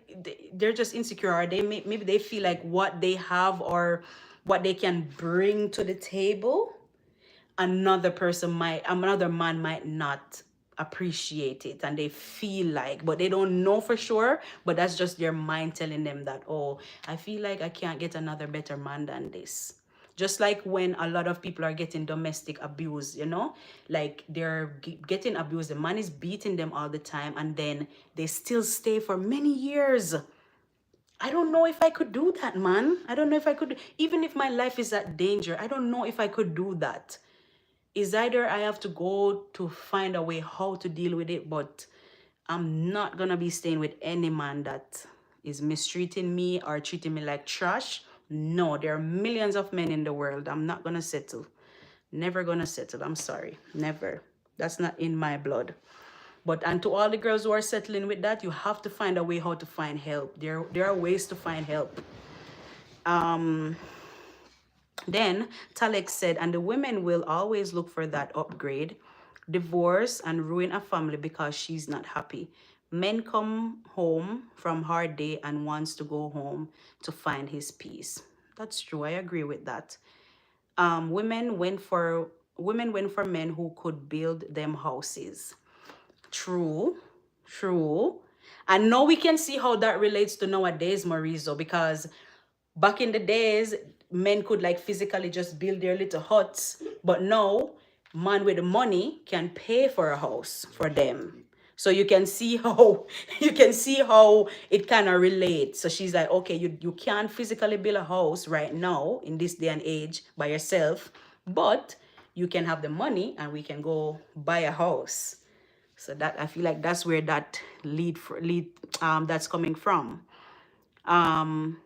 they're just insecure, or maybe they feel like what they have or what they can bring to the table, another man might not appreciate it, and they feel like, but they don't know for sure, but that's just their mind telling them that, oh, I feel like I can't get another better man than this. Just like when a lot of people are getting domestic abuse, you know, like they're getting abused, the man is beating them all the time, and then they still stay for many years. I don't know if I could do that, man. I don't know if I could, even if my life is at danger, I don't know if I could do that. Is either I have to go to find a way how to deal with it, but I'm not gonna be staying with any man that is mistreating me or treating me like trash. No, there are millions of men in the world. I'm not gonna settle. Never gonna settle. I'm sorry. Never. That's not in my blood. But and to all the girls who are settling with that, you have to find a way how to find help. There are ways to find help. Then Talek said, and the women will always look for that upgrade, divorce, and ruin a family because she's not happy. Men come home from hard day and wants to go home to find his peace. That's true. I agree with that. Women went for men who could build them houses. True, true. And now we can see how that relates to nowadays, Marizo, because back in the days, men could like physically just build their little huts, but now man with the money can pay for a house for them. So you can see how you can see how it kind of relates. So she's like, okay, you can't physically build a house right now in this day and age by yourself, but you can have the money and we can go buy a house. So that I feel like that's where that lead that's coming from. Um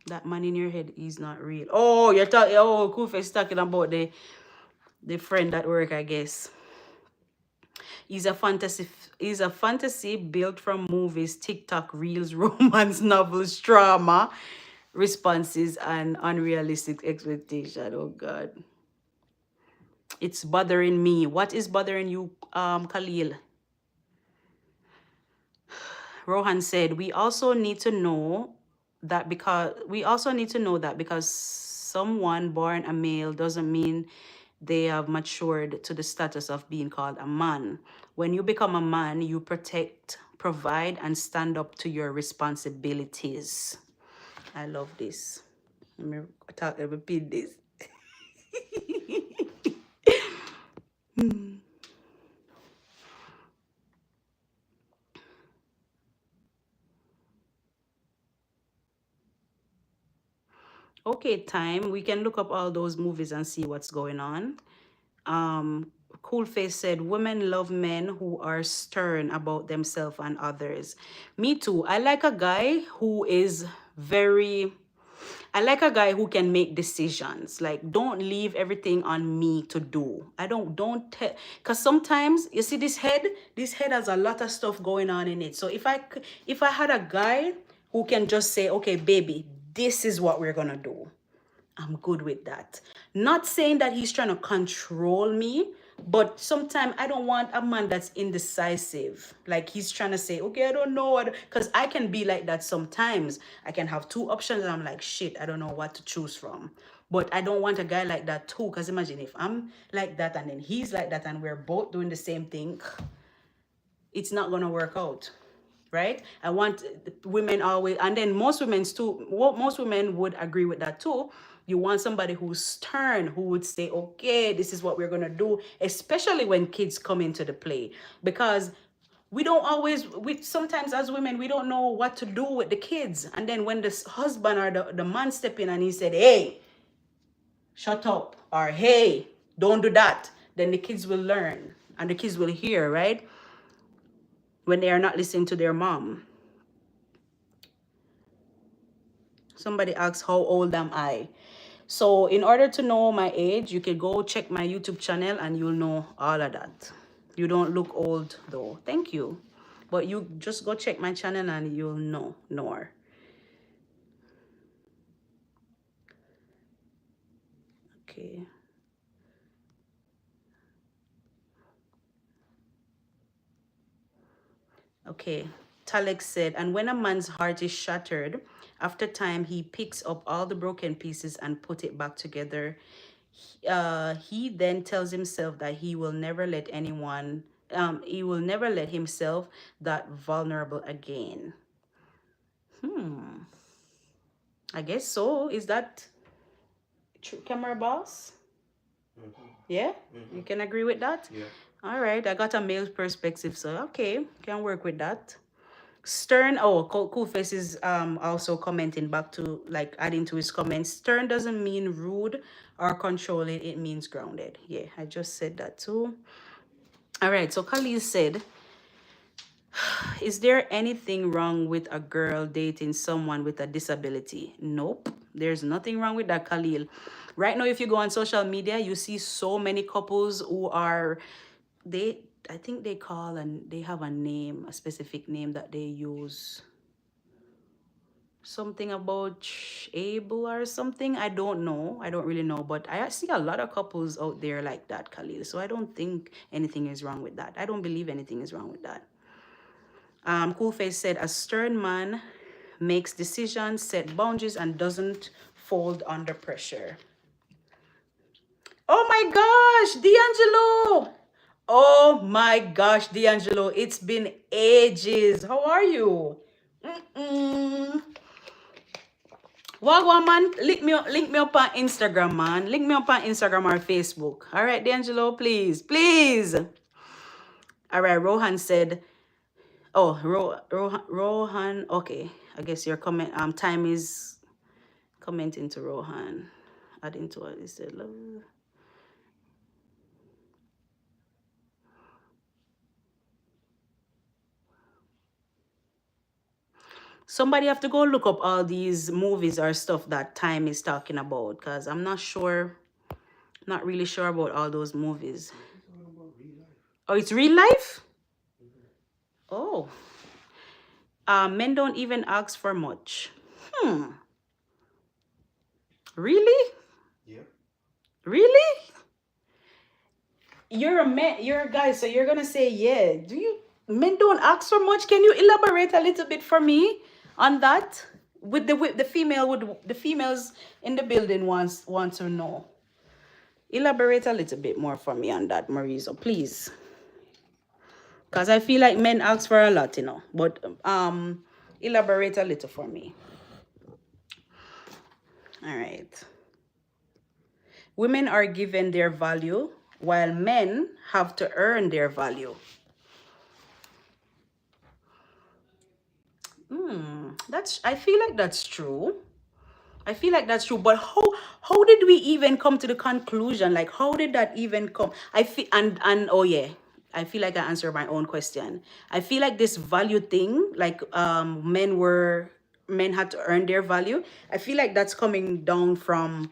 that man in your head is not real. Oh, you're talking. Oh, Kufa is talking about the friend at work, I guess. He's a fantasy. He's a fantasy built from movies, TikTok reels, romance novels, drama, responses, and unrealistic expectation. Oh God, it's bothering me. What is bothering you, Khalil? Rohan said, we also need to know that because someone born a male doesn't mean they have matured to the status of being called a man. When you become a man, you protect, provide, and stand up to your responsibilities. I love this. Let me repeat this. Okay, time. We can look up all those movies and see what's going on. Cool Face said, women love men who are stern about themselves and others. Me too. I like a guy who can make decisions. Like, don't leave everything on me to do. Because sometimes, you see this head has a lot of stuff going on in it. So if I had a guy who can just say, okay, baby, this is what we're going to do, I'm good with that. Not saying that he's trying to control me, but sometimes I don't want a man that's indecisive. Like he's trying to say, okay, I don't know. Because I can be like that sometimes. I can have two options and I'm like, shit, I don't know what to choose from. But I don't want a guy like that too. Because imagine if I'm like that and then he's like that and we're both doing the same thing, it's not going to work out. Right? I want women always, and then most women would agree with that too. You want somebody who's stern, who would say, okay, this is what we're going to do, especially when kids come into the play. Because we sometimes as women, we don't know what to do with the kids. And then when the husband or the man step in and he said, hey, shut up, or hey, don't do that, then the kids will learn and the kids will hear, right? When they are not listening to their mom. Somebody asks, how old am I? So in order to know my age, you can go check my YouTube channel and you'll know all of that. You don't look old though. Thank you. But you just go check my channel and you'll know more. Okay. Okay. Talek said, and when a man's heart is shattered, after time he picks up all the broken pieces and put it back together. He then tells himself that he will never let himself that vulnerable again. I guess so. Is that true, camera boss? Yeah? You can agree with that? Yeah. All right, I got a male perspective, so okay, can work with that. Stern, oh, Cool Face is also commenting back to, like, adding to his comments. Stern doesn't mean rude or controlling, it means grounded. Yeah, I just said that too. All right, so Khalil said, is there anything wrong with a girl dating someone with a disability? Nope, there's nothing wrong with that, Khalil. Right now, if you go on social media, you see so many couples who are, I think they call, and they have a name, a specific name that they use. Something about able or something. I don't know. I don't really know. But I see a lot of couples out there like that, Khalil. So I don't think anything is wrong with that. I don't believe anything is wrong with that. Cool Face said, a stern man makes decisions, set boundaries, and doesn't fold under pressure. Oh my gosh, D'Angelo! Oh my gosh, D'Angelo, it's been ages. How are you? Wagwan man, link me up on Instagram, man. Link me up on Instagram or Facebook. All right, D'Angelo, please, please. All right, Rohan said, oh, Rohan, okay. I guess your comment, time is commenting to Rohan. Adding to what he said, love. Somebody have to go look up all these movies or stuff that Time is talking about, because I'm not sure, not really sure about all those movies. Oh, it's real life? Oh. Men don't even ask for much. Really? Yeah. Really? You're a man, you're a guy, so you're gonna say, yeah. Men don't ask for much? Can you elaborate a little bit for me on that? With the females in the building want to know. Elaborate a little bit more for me on that, Marizo, please. Because I feel like men ask for a lot, But elaborate a little for me. All right. Women are given their value while men have to earn their value. I feel like that's true. I feel like that's true. But how did we even come to the conclusion? Like, how did that even come? I feel and oh yeah, I feel like I answered my own question. I feel like this value thing, like men had to earn their value. I feel like that's coming down from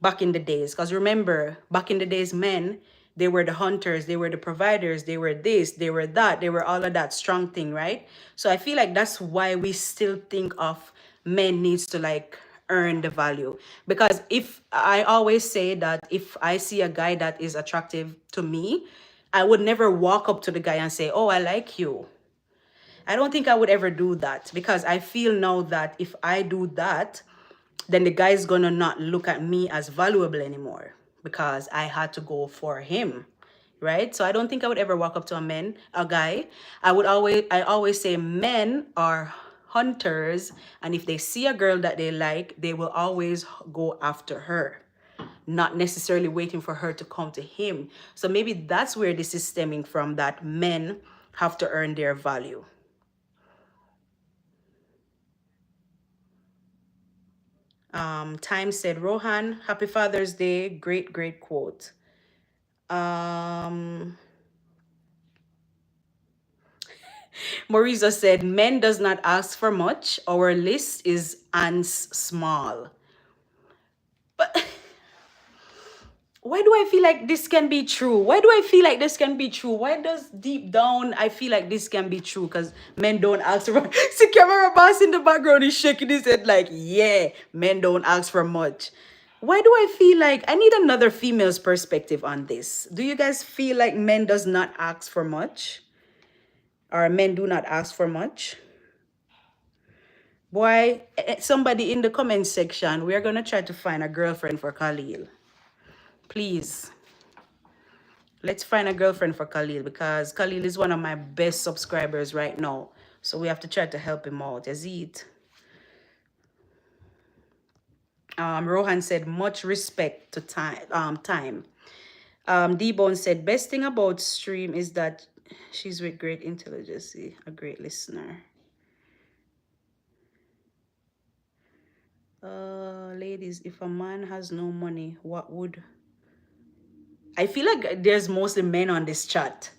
back in the days. Because remember, back in the days, men, they were the hunters, they were the providers, they were this, they were that, they were all of that strong thing, right? So I feel like that's why we still think of men needs to like earn the value. Because if I always say that if I see a guy that is attractive to me, I would never walk up to the guy and say, oh, I like you. I don't think I would ever do that, because I feel now that if I do that, then the guy's gonna not look at me as valuable anymore because I had to go for him, right? So I don't think I would ever walk up to a guy. I always say men are hunters, and if they see a girl that they like, they will always go after her, not necessarily waiting for her to come to him. So maybe that's where this is stemming from, that men have to earn their value. Time said, Rohan, happy Father's Day. Great, great quote. Mauriza said, men does not ask for much. Our list is ants small. But why do I feel like this can be true? Why do I feel like this can be true? Why does deep down I feel like this can be true? Because men don't ask for much. See, camera boss in the background is shaking his head like, yeah, men don't ask for much. Why do I feel like I need another female's perspective on this? Do you guys feel like men does not ask for much? Or men do not ask for much. Boy, somebody in the comment section, we're going to try to find a girlfriend for Khalil. Please. Let's find a girlfriend for Khalil because Khalil is one of my best subscribers right now. So we have to try to help him out. Yazid. Rohan said, much respect to time. D-Bone said, best thing about stream is that she's with great intelligence, a great listener. Ladies, if a man has no money, what would... I feel like there's mostly men on this chat.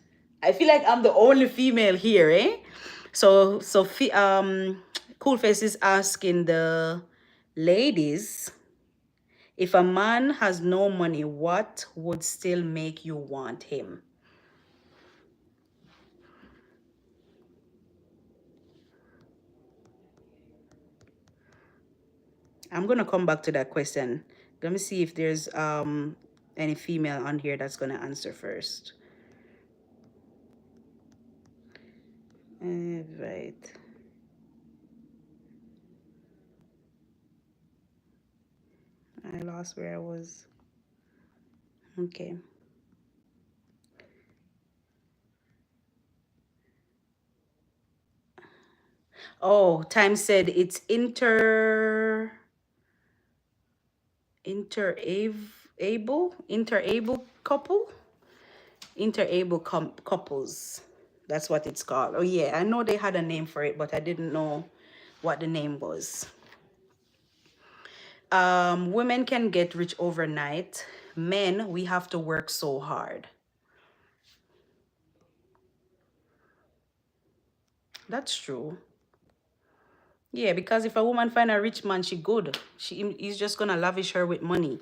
I feel like I'm the only female here, eh? So Cool Face is asking the ladies, if a man has no money, what would still make you want him? I'm gonna come back to that question. Let me see if there's any female on here that's gonna answer first. Right. I lost where I was. Okay. Oh, Time said it's interable couple. Couples. That's what it's called. Oh yeah, I know they had a name for it, but I didn't know what the name was. Women can get rich overnight. Men, we have to work so hard. That's true. Yeah, because if a woman find a rich man, she good. He's just gonna lavish her with money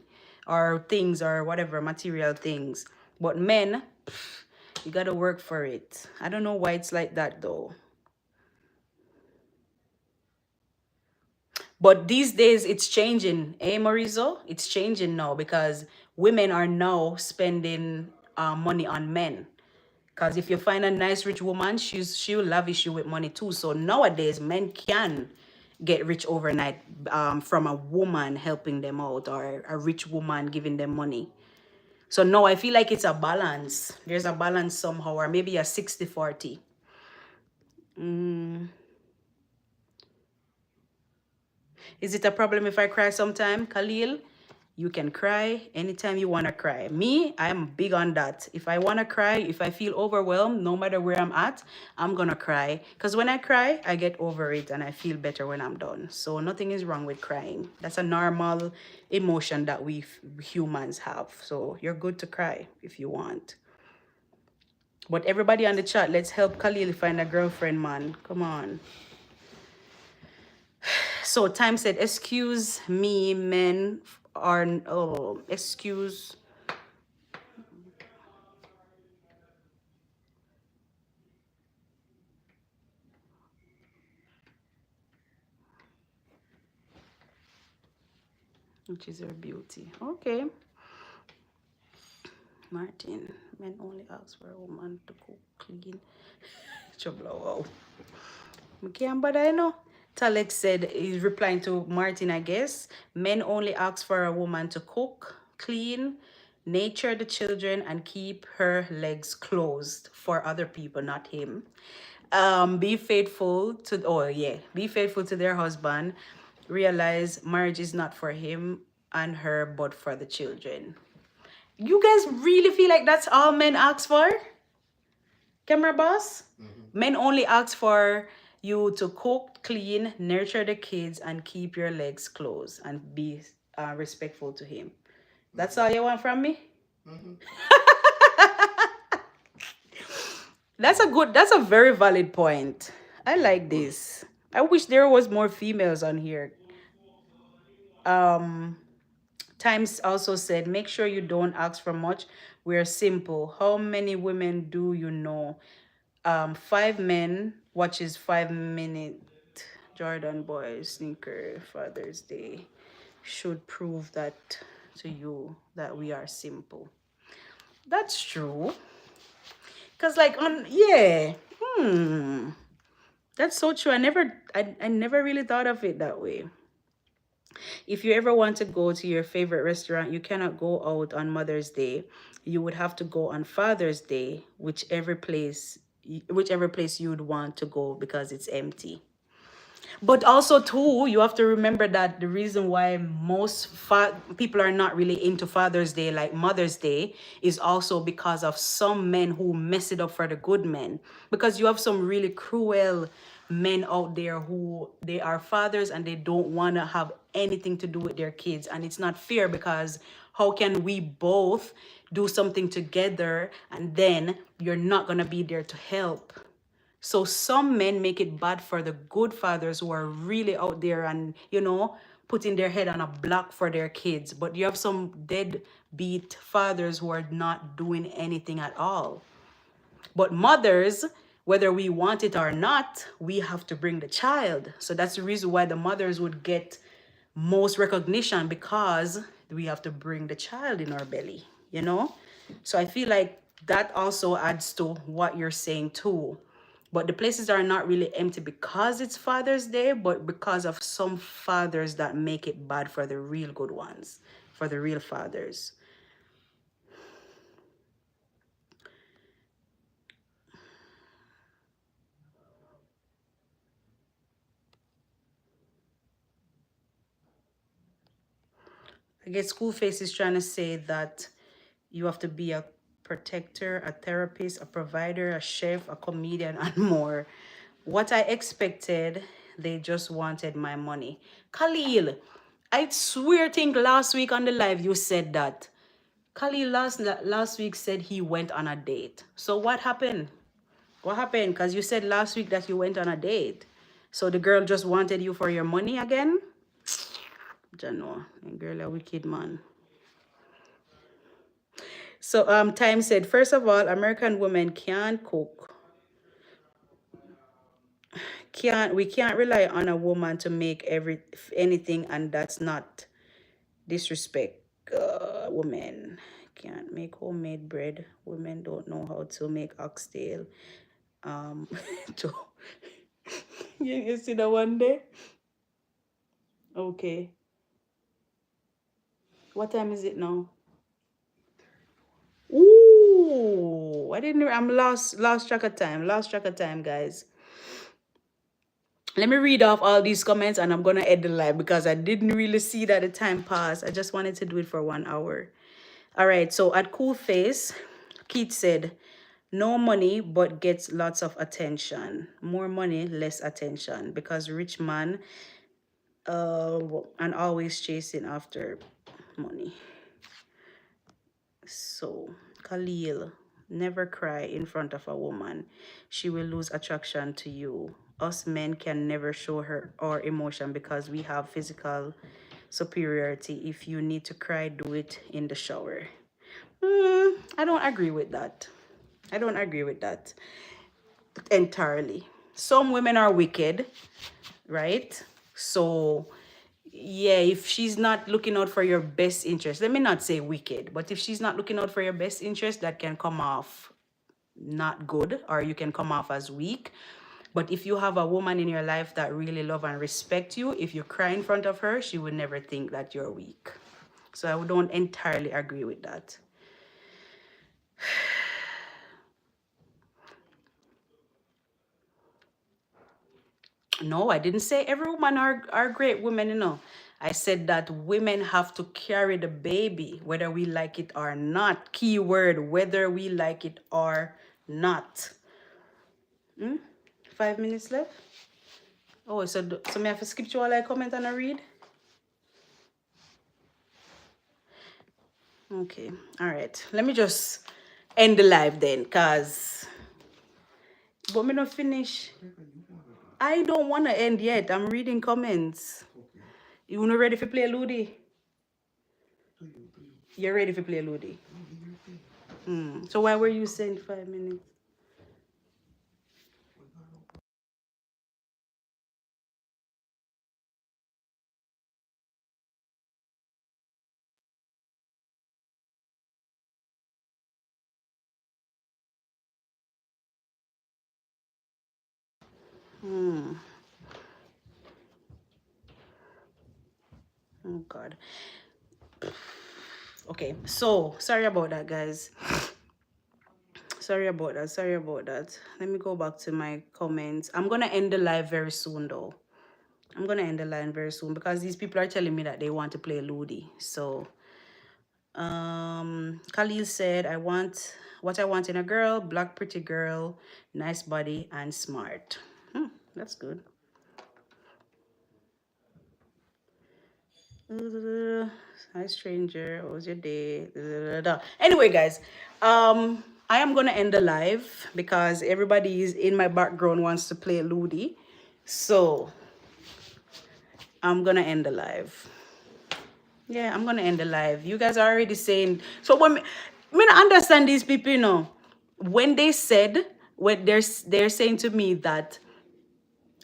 or things or whatever, material things. But men, you gotta work for it. I don't know why it's like that though. But these days it's changing, eh, Marizo? It's changing now because women are now spending money on men. Because if you find a nice rich woman, she'll lavish you with money too. So nowadays, men can get rich overnight from a woman helping them out or a rich woman giving them money. So no, I feel like it's a balance. There's a balance somehow, or maybe a 60-40. Is it a problem if I cry sometime, Khalil? You can cry anytime you want to cry. Me, I'm big on that. If I want to cry, if I feel overwhelmed, no matter where I'm at, I'm going to cry. Because when I cry, I get over it and I feel better when I'm done. So nothing is wrong with crying. That's a normal emotion that we humans have. So you're good to cry if you want. But everybody on the chat, let's help Khalil find a girlfriend, man. Come on. So Time said, excuse me, men are, oh, excuse. Which is her beauty. Okay. Martin, men only ask for a woman to cook, clean. Wow. Okay, but I know. Talek said, he's replying to Martin, I guess. Men only ask for a woman to cook, clean, nurture the children, and keep her legs closed for other people, not him. Be faithful to, be faithful to their husband. Realize marriage is not for him and her, but for the children. You guys really feel like that's all men ask for? Camera boss? Men only ask for you to cook, clean, nurture the kids, and keep your legs closed and be respectful to him. That's all you want from me? That's a very valid point. I like this. I wish there was more females on here. Times also said, make sure you don't ask for much. We're simple. How many women do you know? 5 men watches 5-minute Jordan boy sneaker Father's Day. Should prove that to you that we are simple. That's true. Cause like on That's so true. I never really thought of it that way. If you ever want to go to your favorite restaurant, you cannot go out on Mother's Day. You would have to go on Father's Day, whichever place you would want to go because it's empty. But also too, you have to remember that the reason why most people are not really into Father's Day like Mother's Day is also because of some men who mess it up for the good men. Because you have some really cruel men out there who they are fathers and they don't want to have anything to do with their kids, and it's not fair because how can we both do something together and then you're not going to be there to help? So some men make it bad for the good fathers who are really out there and, putting their head on a block for their kids. But you have some deadbeat fathers who are not doing anything at all. But mothers, whether we want it or not, we have to bring the child. So that's the reason why the mothers would get most recognition, because we have to bring the child in our belly. So I feel like that also adds to what you're saying too. But the places are not really empty because it's Father's Day, but because of some fathers that make it bad for the real good ones, for the real fathers. I guess Schoolface is trying to say that you have to be a protector, a therapist, a provider, a chef, a comedian, and more. What I expected, they just wanted my money. Khalil, I swear, think last week on the live you said that. Khalil last week said he went on a date. So what happened? What happened? Because you said last week that you went on a date. So the girl just wanted you for your money again? Jano, girl a wicked man. So Time said, first of all, American women can't cook. We can't rely on a woman to make anything, and that's not disrespect. Women can't make homemade bread. Women don't know how to make oxtail. To you see that one day? Okay. What time is it now? Ooh, I'm lost track of time. Lost track of time, guys. Let me read off all these comments and I'm gonna end the live because I didn't really see that the time passed. I just wanted to do it for 1 hour. All right, so at Cool Face, Keith said, no money but gets lots of attention. More money, less attention, because rich man and always chasing after money. So, Khalil, never cry in front of a woman. She will lose attraction to you. Us men can never show her our emotion because we have physical superiority. If you need to cry, do it in the shower. I don't agree with that. I don't agree with that entirely. Some women are wicked, right? So yeah, if she's not looking out for your best interest, let me not say wicked, but if she's not looking out for your best interest, that can come off not good, or you can come off as weak. But if you have a woman in your life that really love and respect you, if you cry in front of her, she would never think that you're weak. So I don't entirely agree with that. No, I didn't say every woman are great women. I said that women have to carry the baby, whether we like it or not. Keyword, whether we like it or not. 5 minutes left? Oh, so me have to skip through all I comment and I read? Okay, all right. Let me just end the live then, cause but me not finish. I don't want to end yet. I'm reading comments. You not ready for play Ludi? You're ready for play Ludi? So why were you saying 5 minutes? Oh God. Okay, so sorry about that, guys. Sorry about that. Sorry about that. Let me go back to my comments. I'm gonna end the live very soon, though. I'm gonna end the line very soon because these people are telling me that they want to play Ludi. So Khalil said, I want what I want in a girl: black, pretty girl, nice body, and smart. That's good. Hi stranger, what was your day? Anyway, guys, I am gonna end the live because everybody is in my background wants to play Ludi. So I'm gonna end the live. Yeah, I'm gonna end the live. You guys are already saying so. When me not understand these people, you know, when they said when they're saying to me that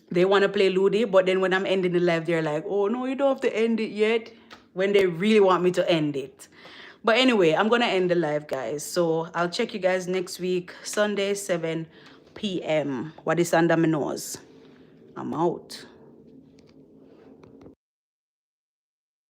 they want to play Ludi, but then when I'm ending the live, they're like, "Oh no, you don't have to end it yet." When they really want me to end it. But anyway, I'm gonna end the live, guys. So I'll check you guys next week, Sunday, 7 p.m. What is under my nose? I'm out.